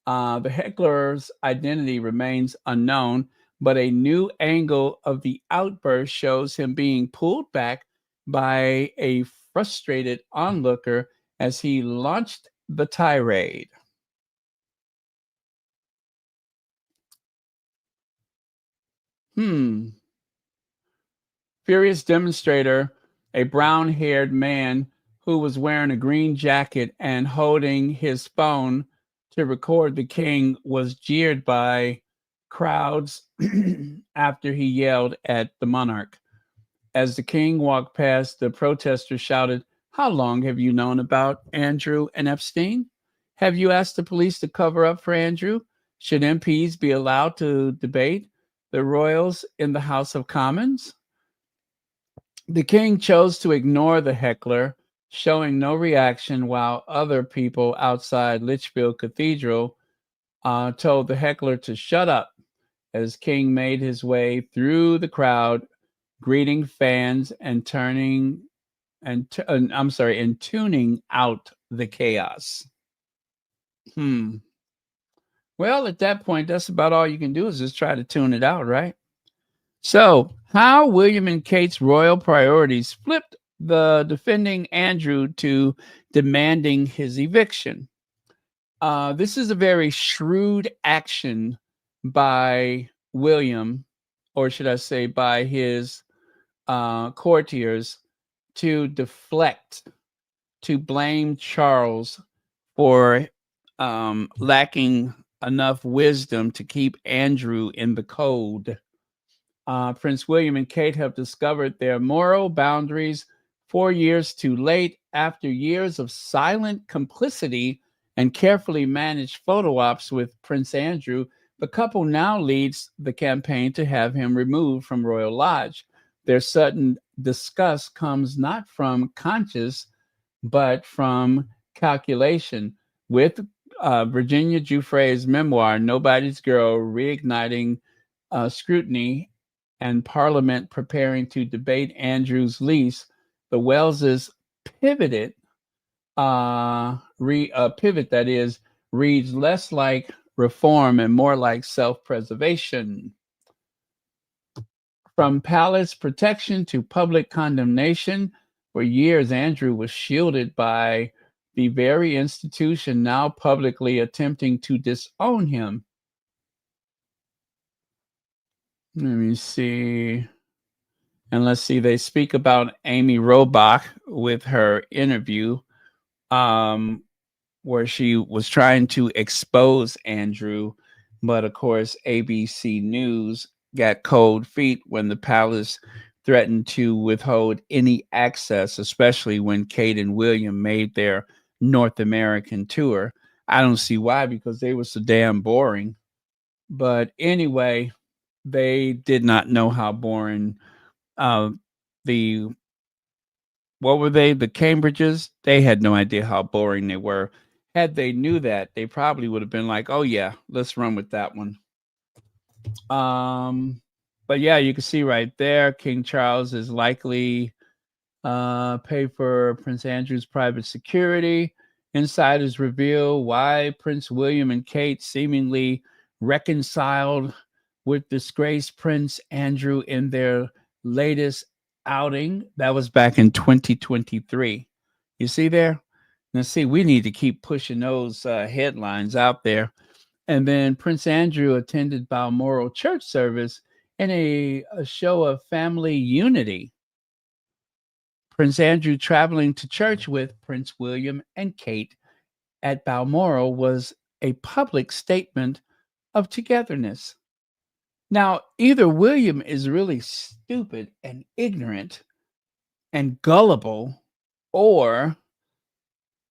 The heckler's identity remains unknown, but a new angle of the outburst shows him being pulled back by a frustrated onlooker as he launched the tirade. Furious demonstrator, a brown-haired man who was wearing a green jacket and holding his phone to record the king, was jeered by crowds after he yelled at the monarch. As the king walked past, the protester shouted, "How long have you known about Andrew and Epstein? Have you asked the police to cover up for Andrew? Should MPs be allowed to debate the royals in the House of Commons?" The king chose to ignore the heckler, showing no reaction, while other people outside Lichfield Cathedral told the heckler to shut up as King made his way through the crowd, greeting fans and tuning out the chaos. Well, at that point, that's about all you can do is just try to tune it out, right? So, how William and Kate's royal priorities flipped the defending Andrew to demanding his eviction. This is a very shrewd action by William, or should I say by his courtiers, to deflect, to blame Charles for lacking enough wisdom to keep Andrew in the cold. Prince William and Kate have discovered their moral boundaries 4 years too late. After years of silent complicity and carefully managed photo ops with Prince Andrew, the couple now leads the campaign to have him removed from Royal Lodge. Their sudden disgust comes not from conscience, but from calculation. With Virginia Giuffre's memoir, Nobody's Girl, reigniting scrutiny and Parliament preparing to debate Andrew's lease, the Welleses pivoted. Pivot that is reads less like reform and more like self-preservation. From palace protection to public condemnation, for years Andrew was shielded by the very institution now publicly attempting to disown him. Let me see. And let's see, they speak about Amy Robach with her interview, where she was trying to expose Andrew. But of course, ABC News got cold feet when the palace threatened to withhold any access, especially when Kate and William made their North American tour. I don't see why, because they were so damn boring. But anyway, they did not know how boring the Cambridges. They had no idea how boring they were. Had they knew that, they probably would have been like, "Oh yeah, let's run with that one." But yeah, you can see right there, King Charles is likely pay for Prince Andrew's private security Insiders reveal why Prince William and Kate seemingly reconciled with disgraced Prince Andrew in their latest outing. That was back in 2023. You see there? Now, see, we need to keep pushing those headlines out there. And then Prince Andrew attended Balmoral church service in a show of family unity. Prince Andrew traveling to church with Prince William and Kate at Balmoral was a public statement of togetherness. Now, either William is really stupid and ignorant and gullible, or,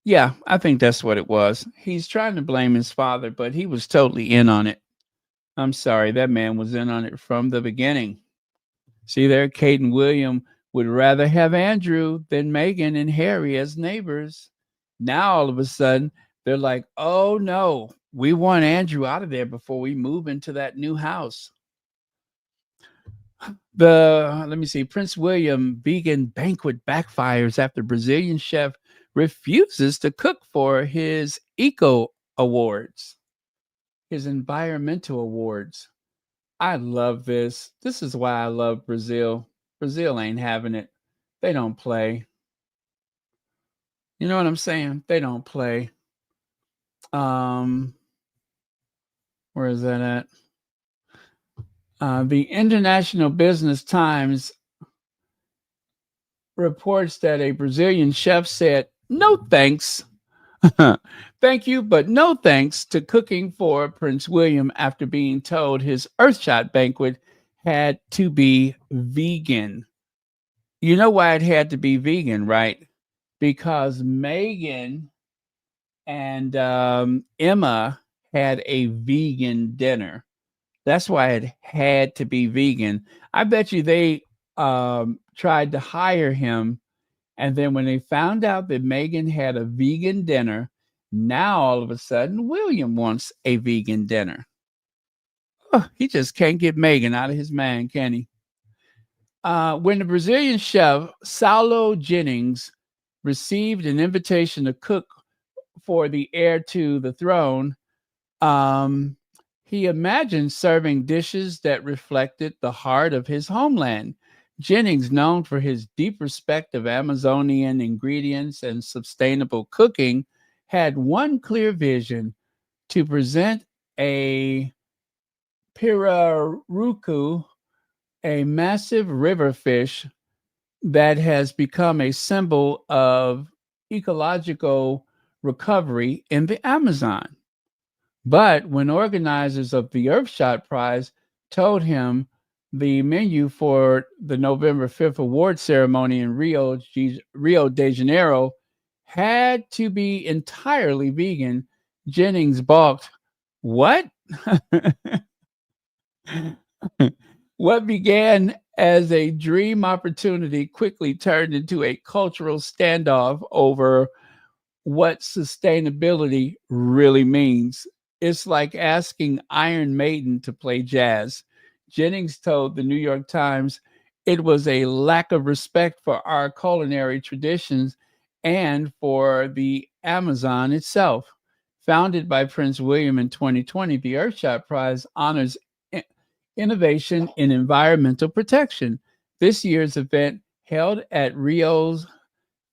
yeah, I think that's what it was. He's trying to blame his father, but he was totally in on it. I'm sorry, that man was in on it from the beginning. See there, Kate and William would rather have Andrew than Meghan and Harry as neighbors. Now, all of a sudden, they're like, oh no, we want Andrew out of there before we move into that new house. Let me see, Prince William vegan banquet backfires after Brazilian chef refuses to cook for his eco awards, his environmental awards. I love this. This is why I love Brazil. Brazil ain't having it. They don't play. You know what I'm saying? They don't play. Where is that at? The International Business Times reports that a Brazilian chef said, no thanks. Thank you, but no thanks to cooking for Prince William after being told his Earthshot banquet had to be vegan. You know why it had to be vegan, right? Because Meghan and Emma had a vegan dinner. That's why it had to be vegan. I bet you they tried to hire him. And then when they found out that Meghan had a vegan dinner, now all of a sudden William wants a vegan dinner. Oh, he just can't get Meghan out of his mind, can he? When the Brazilian chef Saulo Jennings received an invitation to cook for the heir to the throne, he imagined serving dishes that reflected the heart of his homeland. Jennings, known for his deep respect of Amazonian ingredients and sustainable cooking, had one clear vision: to present a pirarucu, a massive river fish that has become a symbol of ecological recovery in the Amazon. But when organizers of the Earthshot Prize told him the menu for the November 5th award ceremony in Rio de Janeiro had to be entirely vegan, Jennings balked. What? What began as a dream opportunity quickly turned into a cultural standoff over what sustainability really means. It's like asking Iron Maiden to play jazz. Jennings told the New York Times it was a lack of respect for our culinary traditions and for the Amazon itself. Founded by Prince William in 2020, the Earthshot Prize honors innovation in environmental protection. This year's event, held at Rio's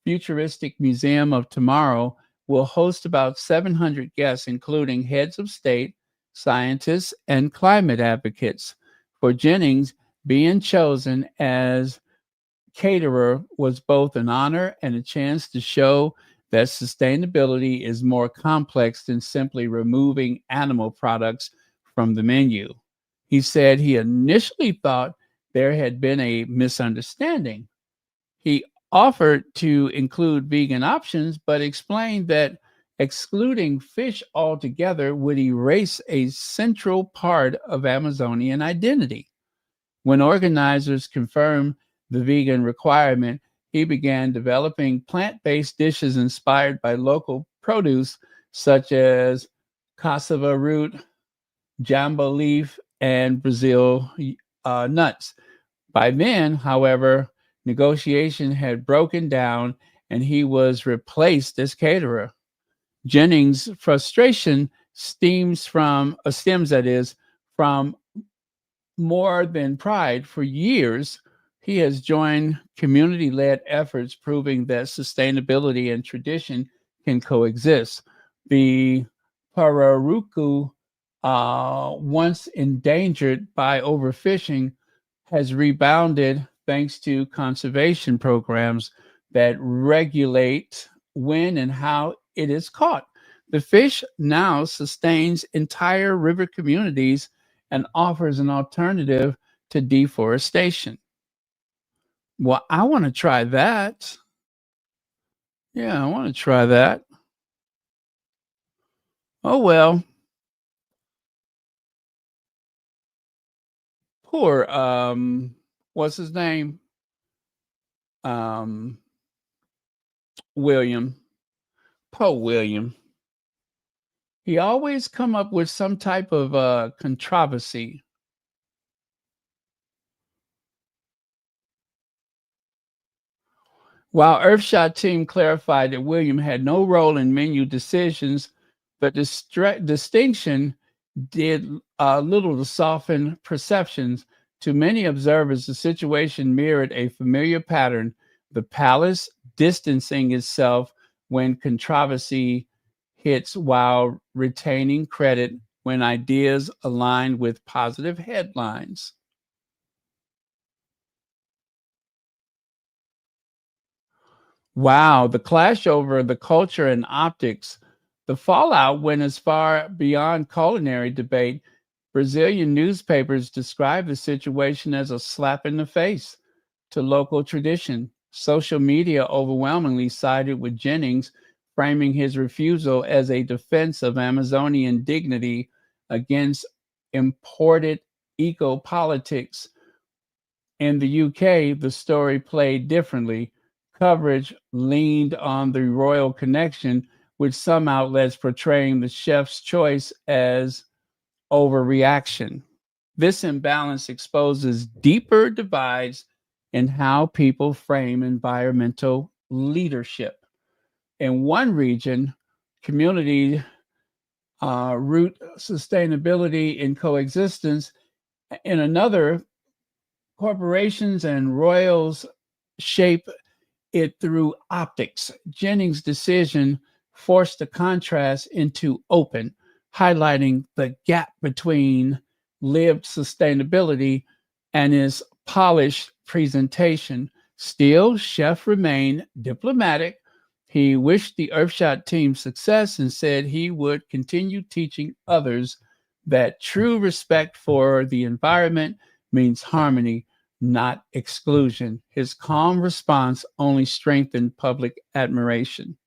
Futuristic Museum of Tomorrow, will host about 700 guests, including heads of state, scientists, and climate advocates. For Jennings, being chosen as caterer was both an honor and a chance to show that sustainability is more complex than simply removing animal products from the menu. He said he initially thought there had been a misunderstanding. He offered to include vegan options, but explained that excluding fish altogether would erase a central part of Amazonian identity. When organizers confirmed the vegan requirement, he began developing plant-based dishes inspired by local produce such as cassava root, jamba leaf, and Brazil nuts. By then, however, negotiation had broken down and he was replaced as caterer. Jennings' frustration stems, that is, from more than pride. For years, he has joined community led efforts proving that sustainability and tradition can coexist. The Pararuku, once endangered by overfishing, has rebounded thanks to conservation programs that regulate when and how it is caught. The fish now sustains entire river communities and offers an alternative to deforestation. Well, I want to try that. Yeah, I want to try that. Oh, well, poor, what's his name? Um, William. Poor William. He always come up with some type of controversy. While Earthshot team clarified that William had no role in menu decisions, but distinction did little to soften perceptions. To many observers, the situation mirrored a familiar pattern: the palace distancing itself when controversy hits while retaining credit when ideas align with positive headlines. Wow, the clash over the culture and optics. The fallout went as far beyond culinary debate. Brazilian newspapers described the situation as a slap in the face to local tradition. Social media overwhelmingly sided with Jennings, framing his refusal as a defense of Amazonian dignity against imported eco politics. In the UK, the story played differently. Coverage leaned on the royal connection, with some outlets portraying the chef's choice as overreaction. This imbalance exposes deeper divides in how people frame environmental leadership. In one region, community root sustainability in coexistence. In another, corporations and royals shape it through optics. Jennings' decision forced the contrast into open, highlighting the gap between lived sustainability and his polished presentation. Still, Chef remained diplomatic. He wished the Earthshot team success and said he would continue teaching others that true respect for the environment means harmony, not exclusion. His calm response only strengthened public admiration.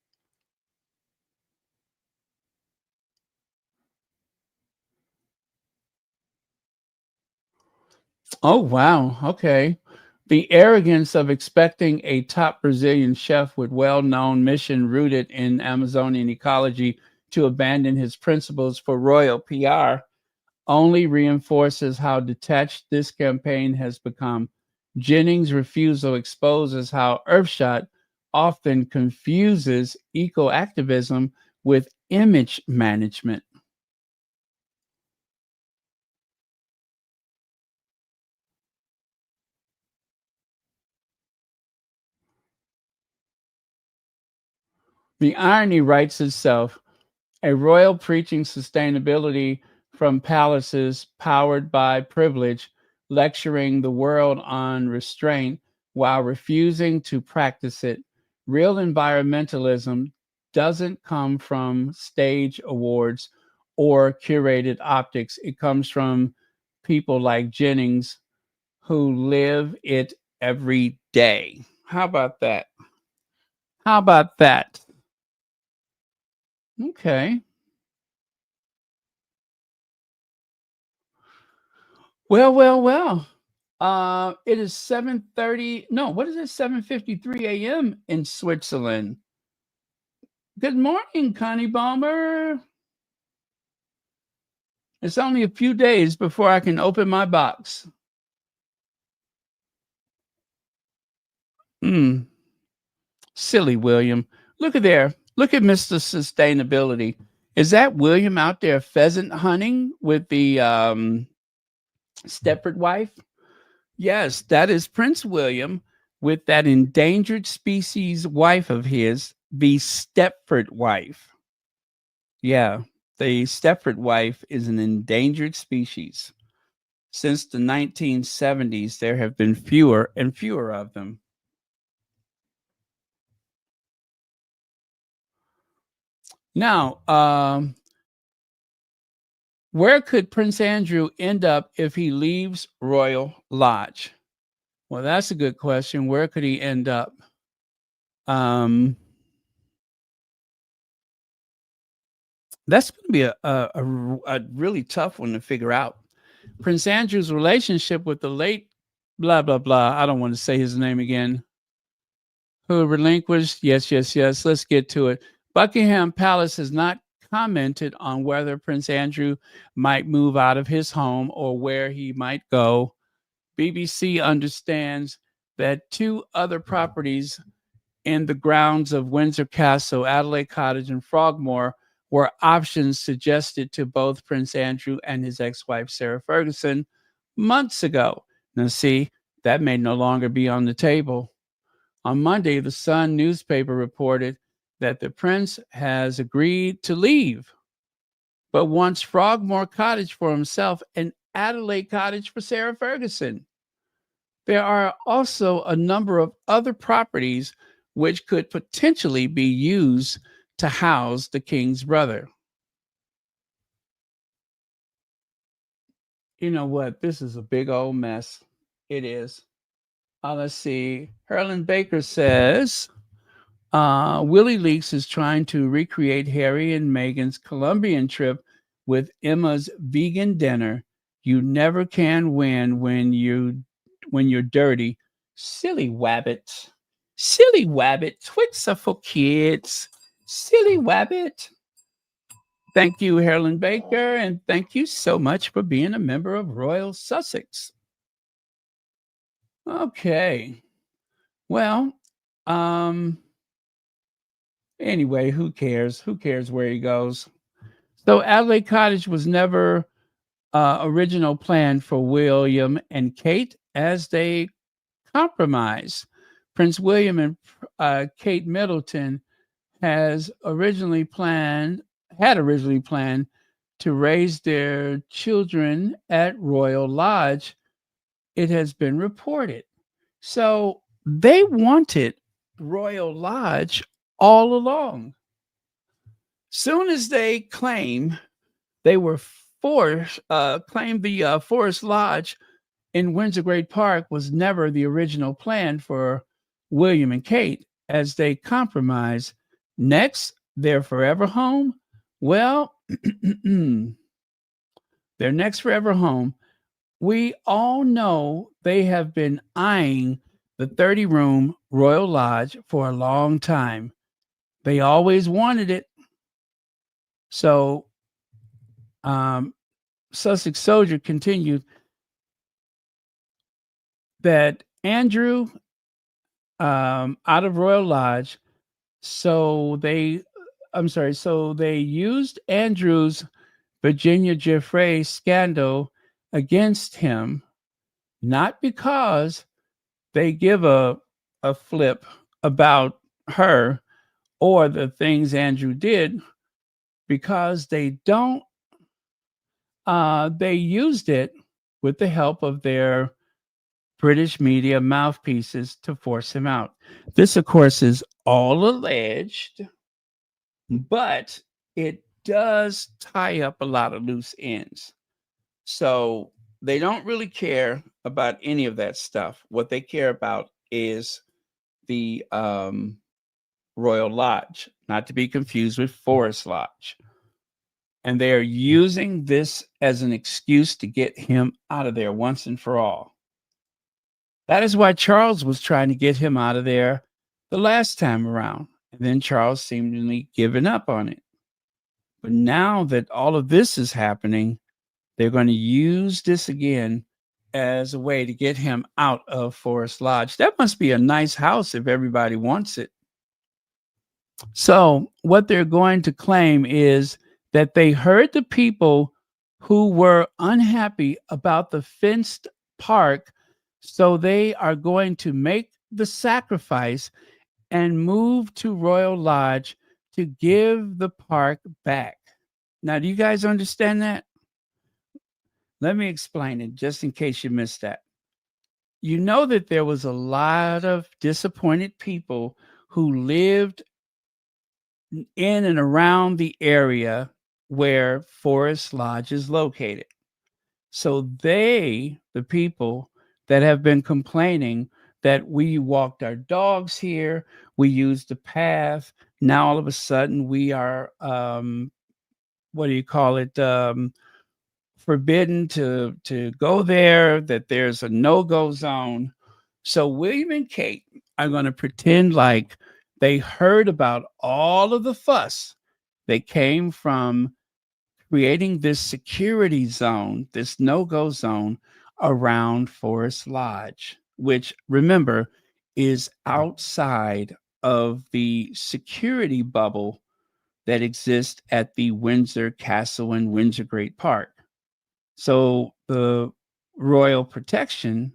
Oh, wow. Okay. The arrogance of expecting a top Brazilian chef with well-known mission rooted in Amazonian ecology to abandon his principles for royal PR only reinforces how detached this campaign has become. Jennings' refusal exposes how Earthshot often confuses eco activism with image management. The irony writes itself. A royal preaching sustainability from palaces powered by privilege, lecturing the world on restraint while refusing to practice it. Real environmentalism doesn't come from stage awards or curated optics. It comes from people like Jennings who live it every day. How about that? How about that? Okay. Well, well, well. It is 7:30. No, what is it? 7:53 a.m. in Switzerland. Good morning, Connie Balmer. It's only a few days before I can open my box. Mm, silly William. Look at there. Look at Mr. Sustainability. Is that William out there pheasant hunting with the Stepford wife? Yes, that is Prince William with that endangered species wife of his, the Stepford wife. Yeah, the Stepford wife is an endangered species. Since the 1970s, there have been fewer and fewer of them. Now, where could Prince Andrew end up if he leaves Royal Lodge? Well, that's a good question. Where could he end up? Um, that's going to be a really tough one to figure out. Prince Andrew's relationship with the late blah blah blah. I don't want to say his name again. Who relinquished? Yes, yes, yes. Let's get to it. Buckingham Palace has not commented on whether Prince Andrew might move out of his home or where he might go. BBC understands that two other properties in the grounds of Windsor Castle, Adelaide Cottage, and Frogmore were options suggested to both Prince Andrew and his ex-wife Sarah Ferguson months ago. Now, see, that may no longer be on the table. On Monday, the Sun newspaper reported that the prince has agreed to leave, but wants Frogmore Cottage for himself and Adelaide Cottage for Sarah Ferguson. There are also a number of other properties which could potentially be used to house the king's brother. You know what? This is a big old mess. It is. Let's see. Herlin Baker says Willie Leaks is trying to recreate Harry and Meghan's Colombian trip with Emma's vegan dinner. You never can win when you're dirty. Silly wabbit. Silly wabbit. Twits are for kids. Silly wabbit. Thank you, Herlin Baker, and thank you so much for being a member of Royal Sussex. Okay. Well, anyway, who cares? Who cares where he goes? So Adelaide Cottage was never original plan for William and Kate as they compromise. Prince William and Kate Middleton had originally planned to raise their children at Royal Lodge, it has been reported. So they wanted Royal Lodge all along. Soon as they claim they were claimed the Forest Lodge in Windsor Great Park was never the original plan for William and Kate as they compromise. Next, their forever home. Well, their next forever home. We all know they have been eyeing the 30-room Royal Lodge for a long time. They always wanted it. So, Sussex Soldier continued that Andrew out of Royal Lodge. So they used Andrew's Virginia Giuffre scandal against him, not because they give a flip about her or the things Andrew did, because they don't. They used it with the help of their British media mouthpieces to force him out. This, of course, is all alleged, but it does tie up a lot of loose ends. So they don't really care about any of that stuff. What they care about is the Royal Lodge, not to be confused with Forest Lodge. And they are using this as an excuse to get him out of there once and for all. That is why Charles was trying to get him out of there the last time around. And then Charles seemingly given up on it. But now that all of this is happening, they're going to use this again as a way to get him out of Forest Lodge. That must be a nice house if everybody wants it. So, what they're going to claim is that they heard the people who were unhappy about the fenced park. So, they are going to make the sacrifice and move to Royal Lodge to give the park back. Now, do you guys understand that? Let me explain it just in case you missed that. You know that there was a lot of disappointed people who lived in and around the area where Forest Lodge is located. So the people that have been complaining that we walked our dogs here, we used the path. Now all of a sudden we are, what do you call it? Forbidden to go there. That there's a no go zone. So William and Kate are going to pretend like they heard about all of the fuss that came from creating this security zone, this no go zone around Forest Lodge, which remember is outside of the security bubble that exists at the Windsor Castle and Windsor Great Park. So the royal protection,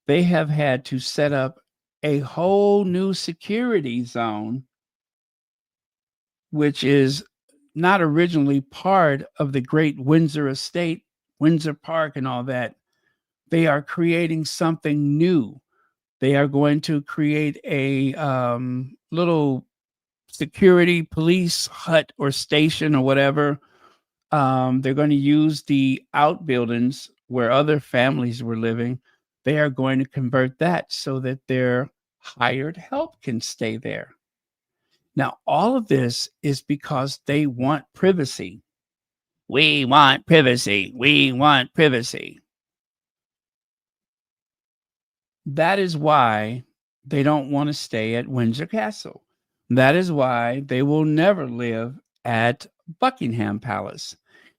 they have had to set up a whole new security zone, which is not originally part of the great Windsor estate, Windsor Park, and all that. They are creating something new. They are going to create a little security police hut or station or whatever. They're going to use the outbuildings where other families were living. They are going to convert that so that their hired help can stay there. Now, all of this is because they want privacy. We want privacy. We want privacy. That is why they don't want to stay at Windsor Castle. That is why they will never live at Buckingham Palace.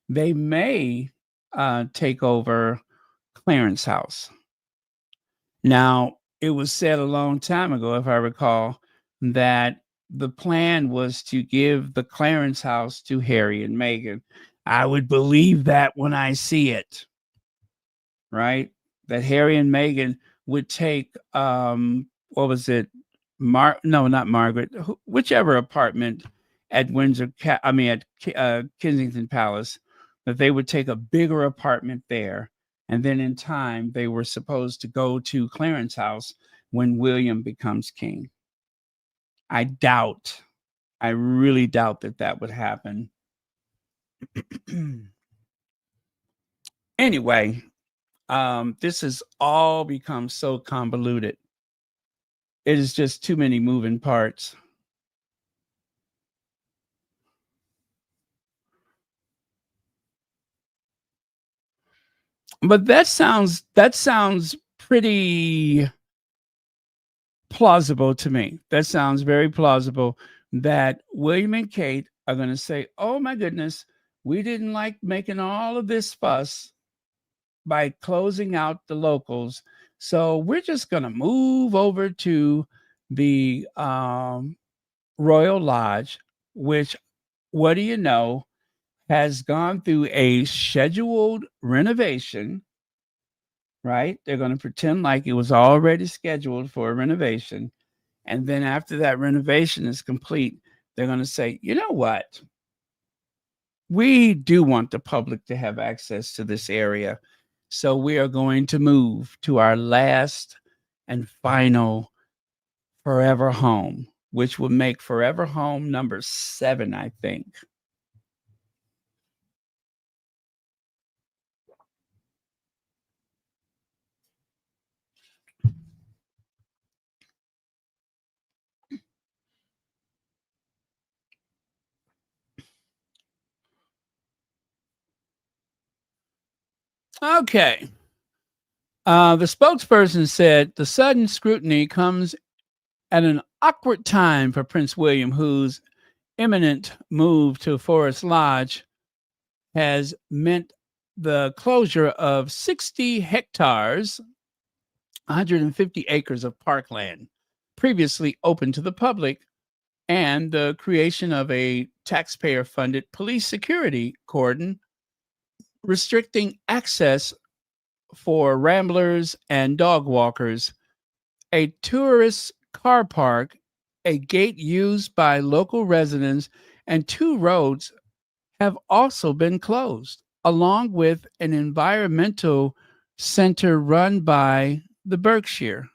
They may take over Clarence House. Now, it was said a long time ago, if I recall, that the plan was to give the Clarence House to Harry and Meghan. I would believe that when I see it, right? That Harry and Meghan would take what was it? No, not Margaret. Whichever apartment at Windsor, at Kensington Palace, that they would take a bigger apartment there, and then in time they were supposed to go to Clarence House when William becomes king. I really doubt that would happen. Anyway, this has all become so convoluted. It is just too many moving parts. But that sounds pretty plausible to me. That sounds very plausible that William and Kate are going to say, "Oh my goodness, we didn't like making all of this fuss by closing out the locals. So we're just going to move over to the Royal Lodge, which, what do you know, has gone through a scheduled renovation, right? They're going to pretend like it was already scheduled for a renovation. And then after that renovation is complete, they're going to say, you know what? We do want the public to have access to this area. So we are going to move to our last and final forever home, which will make forever home number 7, I think. Okay. The spokesperson said the sudden scrutiny comes at an awkward time for Prince William, whose imminent move to Forest Lodge has meant the closure of 60 hectares, 150 acres of parkland, previously open to the public and the creation of a taxpayer funded police security cordon restricting access for ramblers and dog walkers, a tourist car park, a gate used by local residents, and two roads have also been closed, along with an environmental center run by the Berkshire,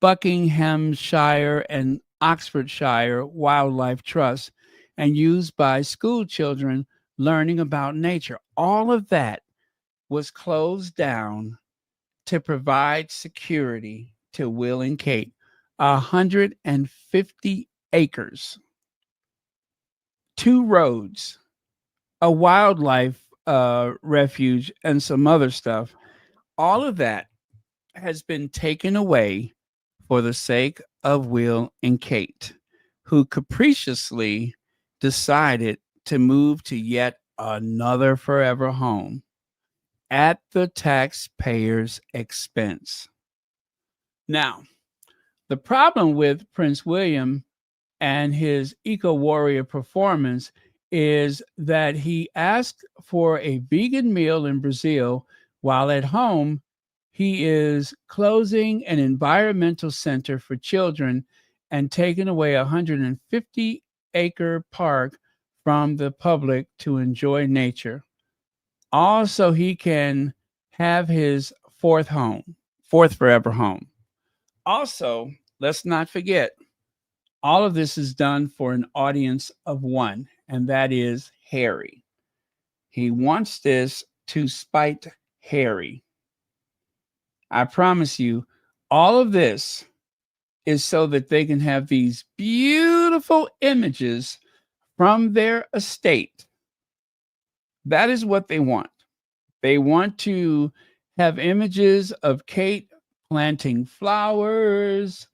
Buckinghamshire, and Oxfordshire Wildlife Trust, and used by school children learning about nature. All of that was closed down to provide security to Will and Kate. 150 acres, two roads, a wildlife refuge, and some other stuff. All of that has been taken away for the sake of Will and Kate, who capriciously decided to move to yet another forever home at the taxpayer's expense. Now, the problem with Prince William and his eco warrior performance is that he asked for a vegan meal in Brazil while at home he is closing an environmental center for children and taking away a 150-acre park from the public to enjoy nature. Also, he can have his fourth forever home. Also, let's not forget, all of this is done for an audience of one, and that is Harry. He wants this to spite Harry. I promise you, all of this is so that they can have these beautiful images from their estate. That is what they want. They want to have images of Kate planting flowers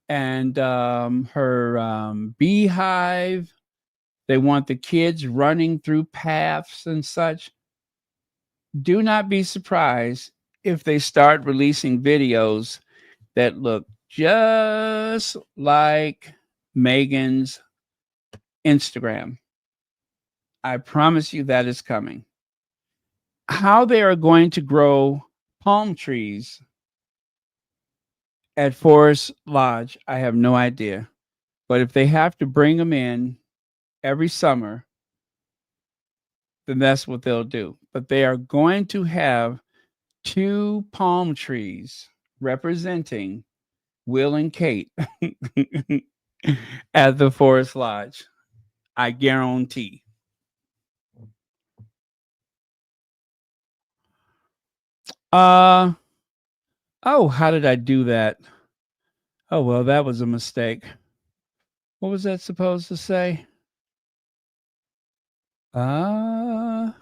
and her beehive. They want the kids running through paths and such. Do not be surprised if they start releasing videos that look just like Meghan's Instagram. I promise you that is coming. How they are going to grow palm trees at Forest Lodge, I have no idea. But if they have to bring them in every summer, then that's what they'll do. But they are going to have two palm trees representing Will and Kate at the Forest Lodge. I guarantee. Uh oh, how did I do that? Oh well, that was a mistake. What was that supposed to say? Uh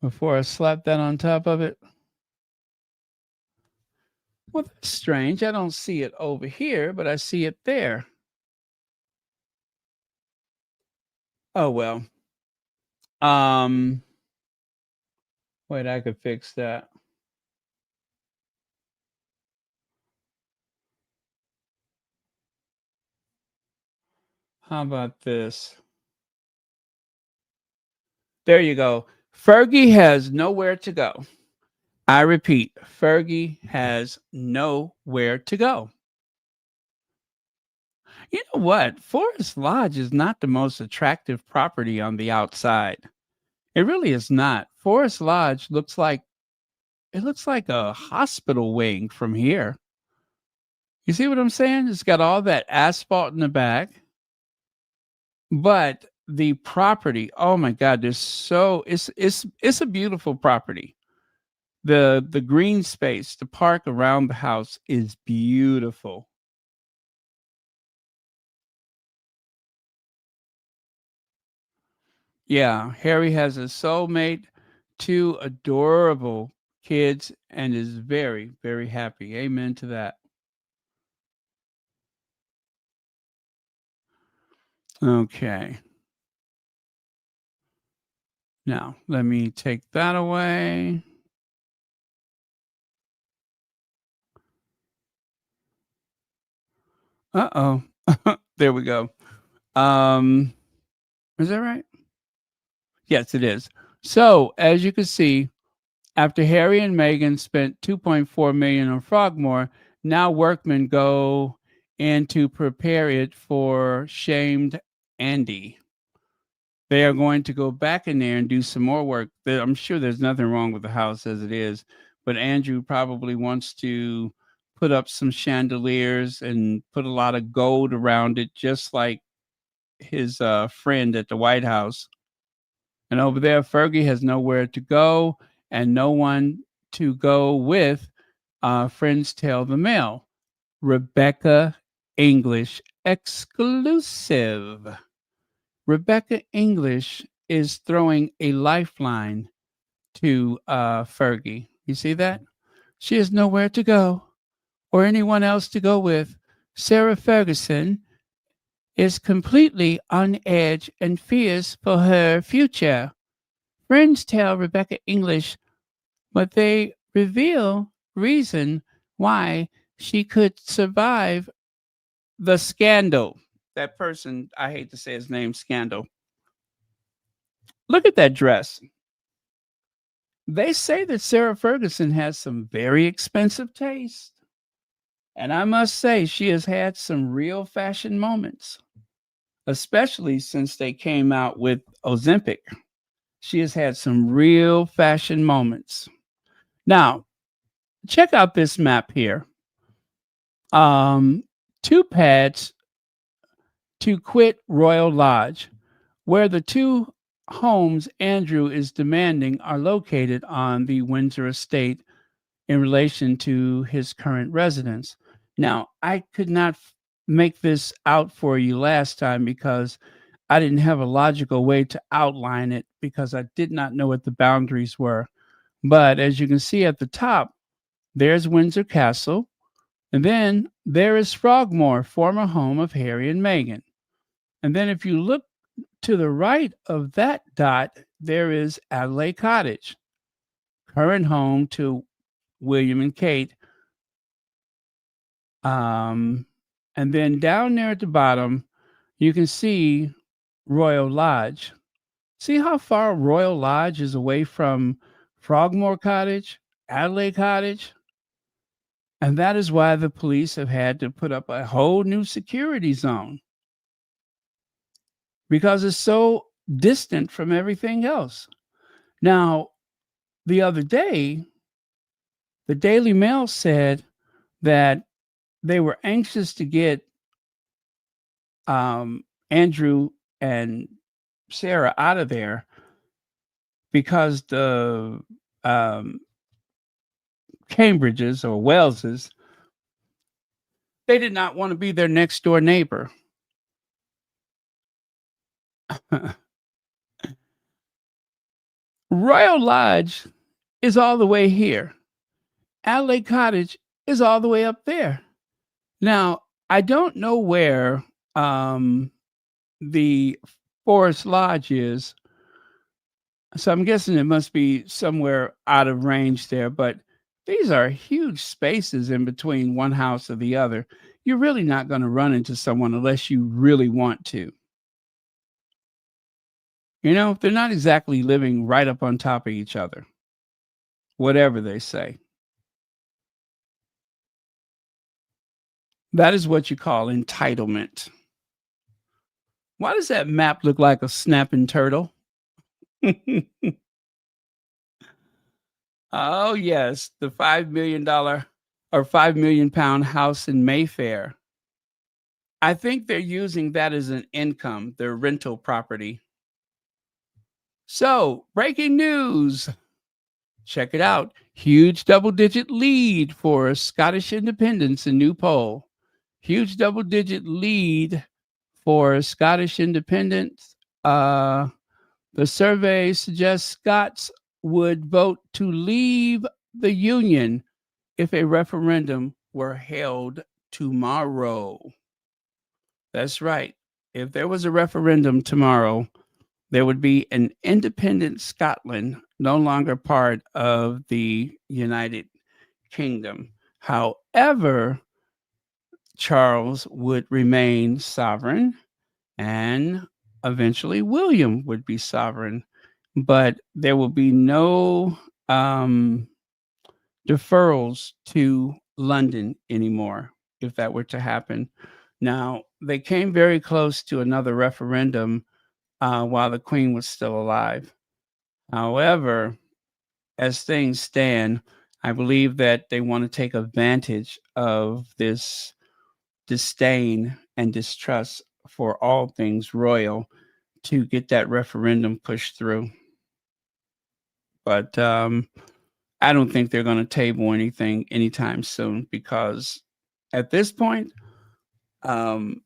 Before I slap that on top of it. Well, that's strange. I don't see it over here, but I see it there. Oh well. Um Wait, I could fix that. How about this? There you go. Fergie has nowhere to go. I repeat, Fergie has nowhere to go. You know what? Forest Lodge is not the most attractive property on the outside. It really is not. Forest Lodge looks like a hospital wing from here. You see what I'm saying? It's got all that asphalt in the back, but the property, oh my God, it's a beautiful property. The green space, the park around the house is beautiful. Yeah, Harry has a soulmate, two adorable kids, and is very, very happy. Amen to that. Okay. Now, let me take that away. Uh-oh. There we go. Is that right? Yes, it is. So, as you can see, after Harry and Meghan spent 2.4 million on Frogmore, now workmen go in to prepare it for shamed Andy. They are going to go back in there and do some more work. I'm sure there's nothing wrong with the house as it is, but Andrew probably wants to put up some chandeliers and put a lot of gold around it, just like his friend at the White House. And over there, Fergie has nowhere to go and no one to go with. Friends tell the mail. Rebecca English exclusive. Rebecca English is throwing a lifeline to Fergie. You see that? She has nowhere to go or anyone else to go with. Sarah Ferguson is completely on edge and fears for her future. Friends tell Rebecca English, but they reveal reason why she could survive the scandal. That person, I hate to say his name, Scandal. Look at that dress. They say that Sarah Ferguson has some very expensive taste. And I must say, she has had some real fashion moments, especially since they came out with Ozempic. She has had some real fashion moments. Now, check out this map here. Two pads to quit Royal Lodge, where the two homes Andrew is demanding are located on the Windsor estate in relation to his current residence. Now, I could not make this out for you last time because I didn't have a logical way to outline it because I did not know what the boundaries were. But as you can see at the top, there's Windsor Castle. And then there is Frogmore, former home of Harry and Meghan. And then if you look to the right of that dot, there is Adelaide Cottage, current home to William and Kate. And then down there at the bottom, you can see Royal Lodge. See how far Royal Lodge is away from Frogmore Cottage, Adelaide Cottage? And that is why the police have had to put up a whole new security zone because it's so distant from everything else. Now, the other day, the Daily Mail said that they were anxious to get Andrew and Sarah out of there because the Cambridges or Welleses, they did not want to be their next door neighbor. Royal Lodge is all the way here. Adelaide Cottage is all the way up there. Now, I don't know where the Forest Lodge is, so I'm guessing it must be somewhere out of range there, but these are huge spaces in between one house or the other. You're really not going to run into someone unless you really want to. You know, they're not exactly living right up on top of each other, whatever they say. That is what you call entitlement. Why does that map look like a snapping turtle? Oh, yes, the $5 million or £5 million house in Mayfair. I think they're using that as an income, their rental property. So, breaking news. Check it out. Huge double-digit lead for Scottish independence in new poll. Huge double-digit lead for Scottish independence. The survey suggests Scots would vote to leave the Union if a referendum were held tomorrow. That's right. If there was a referendum tomorrow, there would be an independent Scotland, no longer part of the United Kingdom. However, Charles would remain sovereign and eventually William would be sovereign, but there will be no um, deferrals to London anymore if that were to happen. Now, they came very close to another referendum while the Queen was still alive. However, as things stand, I believe that they want to take advantage of this disdain and distrust for all things royal to get that referendum pushed through. But I don't think they're going to table anything anytime soon because at this point, um,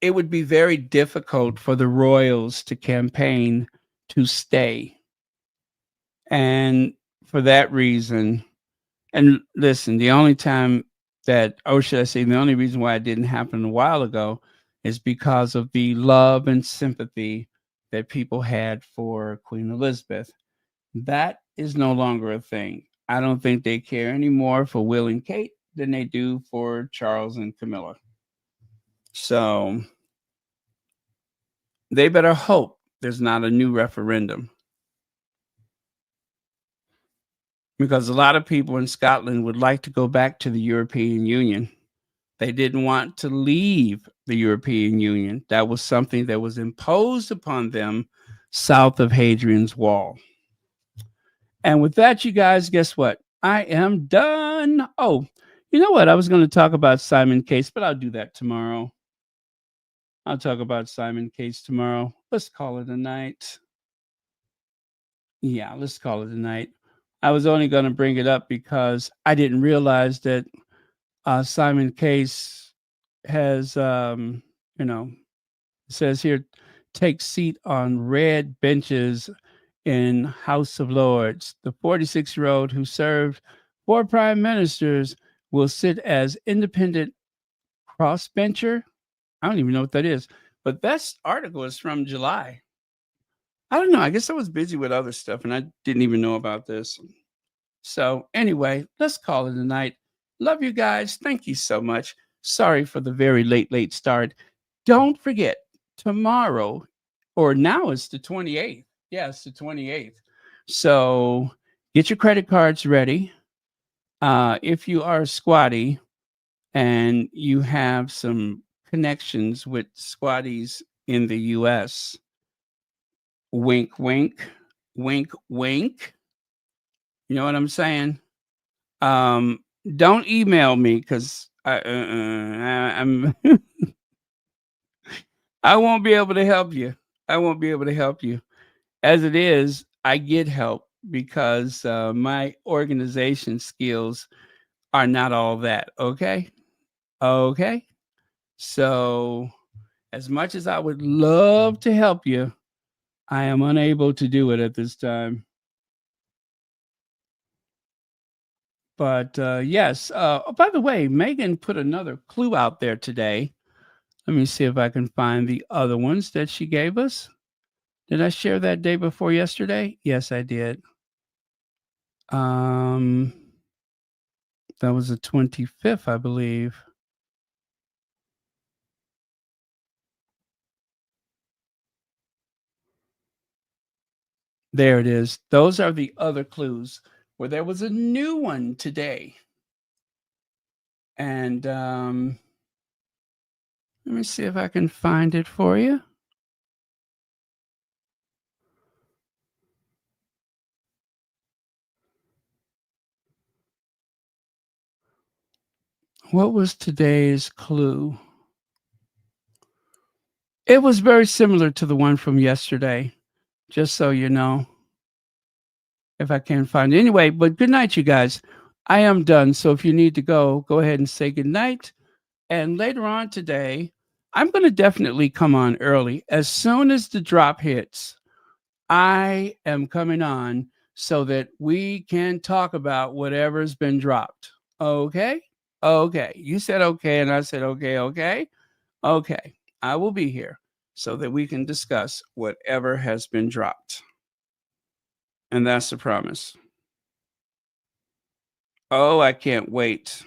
it would be very difficult for the royals to campaign to stay. And for that reason, and listen, the only time that, or should I say, the only reason why it didn't happen a while ago is because of the love and sympathy that people had for Queen Elizabeth. That is no longer a thing. I don't think they care anymore for Will and Kate than they do for Charles and Camilla. So they better hope there's not a new referendum because a lot of people in Scotland would like to go back to the European Union. They didn't want to leave the European Union. That was something that was imposed upon them south of Hadrian's Wall. And with that, you guys, guess what? I am done. Oh, you know what? I was going to talk about Simon Case, but I'll do that tomorrow. I'll talk about Simon Case tomorrow. Let's call it a night. Yeah, let's call it a night. I was only going to bring it up because I didn't realize that Simon Case has, it says here, take seat on red benches in House of Lords. The 46-year-old who served 4 prime ministers will sit as independent crossbencher. I don't even know what that is, but that article is from July. I don't know. I guess I was busy with other stuff and I didn't even know about this. So anyway, let's call it a night. Love you guys. Thank you so much. Sorry for the very late start. Don't forget, tomorrow, or now it's the 28th. Yeah, it's the 28th. So get your credit cards ready. If you are a squatty and you have some connections with squatties in the US, wink, wink, wink, wink. You know what I'm saying? Don't email me because I'm I won't be able to help you. I won't be able to help you. As it is, I get help because my organization skills are not all that. Okay. Okay. So, as much as I would love to help you, I am unable to do it at this time. But yes. Oh, by the way, Meghan put another clue out there today. Let me see if I can find the other ones that she gave us. Did I share that day before yesterday? Yes, I did. That was the 25th, I believe. There it is. Those are the other clues where there was a new one today. And let me see if I can find it for you. What was today's clue? It was very similar to the one from yesterday, just so you know. If I can't find it. Anyway, but good night, you guys. I am done. So if you need to go ahead and say good night. And later on today, I'm going to definitely come on early. As soon as the drop hits, I am coming on so that we can talk about whatever's been dropped. Okay? Okay. You said okay, and I said okay, okay. Okay. I will be here so that we can discuss whatever has been dropped. And that's the promise. Oh, I can't wait.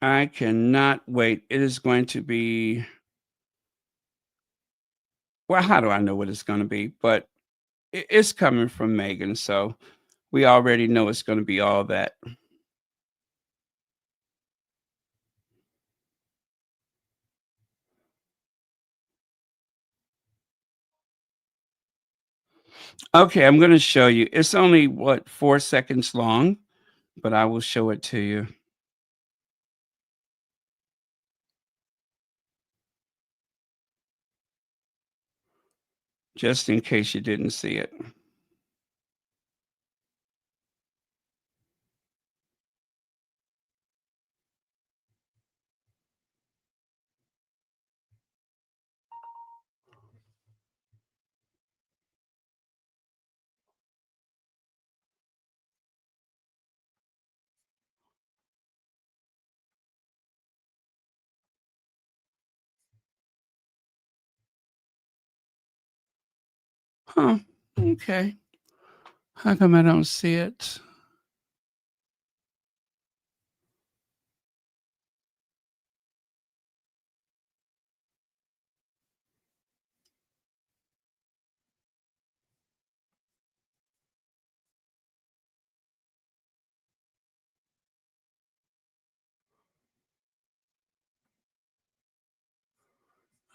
I cannot wait. It is going to be, well, how do I know what it's going to be? But it's coming from Meghan, so we already know it's going to be all that. Okay, I'm going to show you. It's only, what, 4 seconds long, but I will show it to you. Just in case you didn't see it. Huh, okay. How come I don't see it?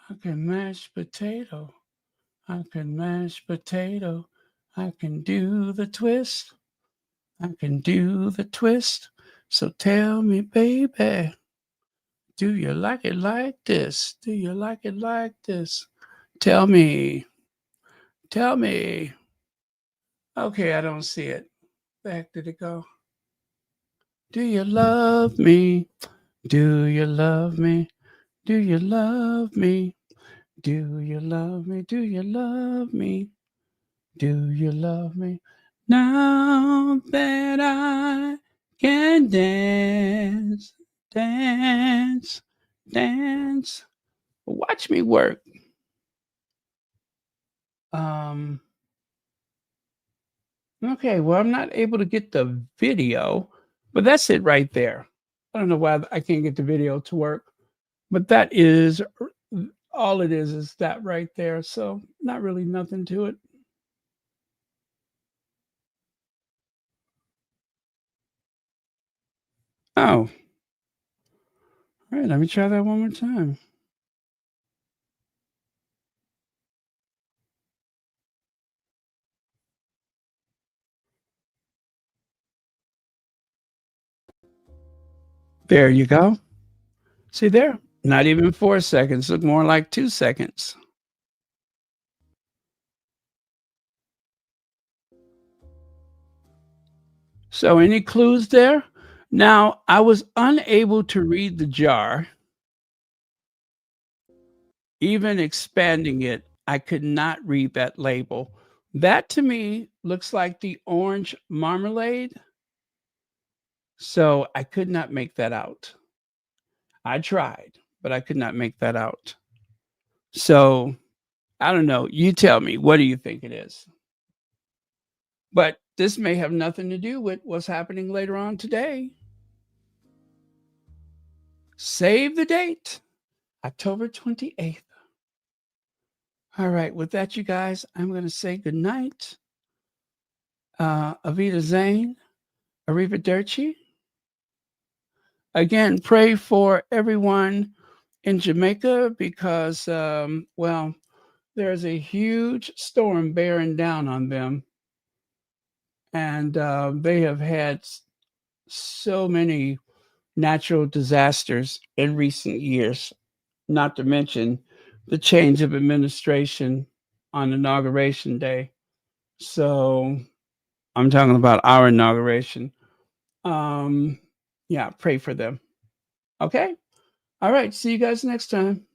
I can mash potato. I can mash potato. I can do the twist. I can do the twist. So tell me, baby, do you like it like this? Do you like it like this? Tell me. Tell me. Okay, I don't see it. Where the heck did it go? Do you love me? Do you love me? Do you love me? Do you love me? Do you love me? Do you love me? Now that I can dance, dance, dance. Watch me work. Um, okay, well, I'm not able to get the video, but that's it right there. I don't know why I can't get the video to work, but that is all it is that right there. So, not really nothing to it. Oh, all right, let me try that one more time. There you go. See there? Not even 4 seconds. Look more like 2 seconds. So, any clues there? Now, I was unable to read the jar. Even expanding it, I could not read that label. That to me looks like the orange marmalade. So, I could not make that out. I tried, but I could not make that out. So, I don't know. You tell me. What do you think it is? But this may have nothing to do with what's happening later on today. Save the date, October 28th. All right, with that, you guys, I'm going to say good night. Avita Zane, Arrivederci. Again, pray for everyone in Jamaica because, well, there's a huge storm bearing down on them. And they have had so many natural disasters in recent years, not to mention the change of administration on inauguration day. So I'm talking about our inauguration. Yeah, pray for them. Okay. All right. See you guys next time.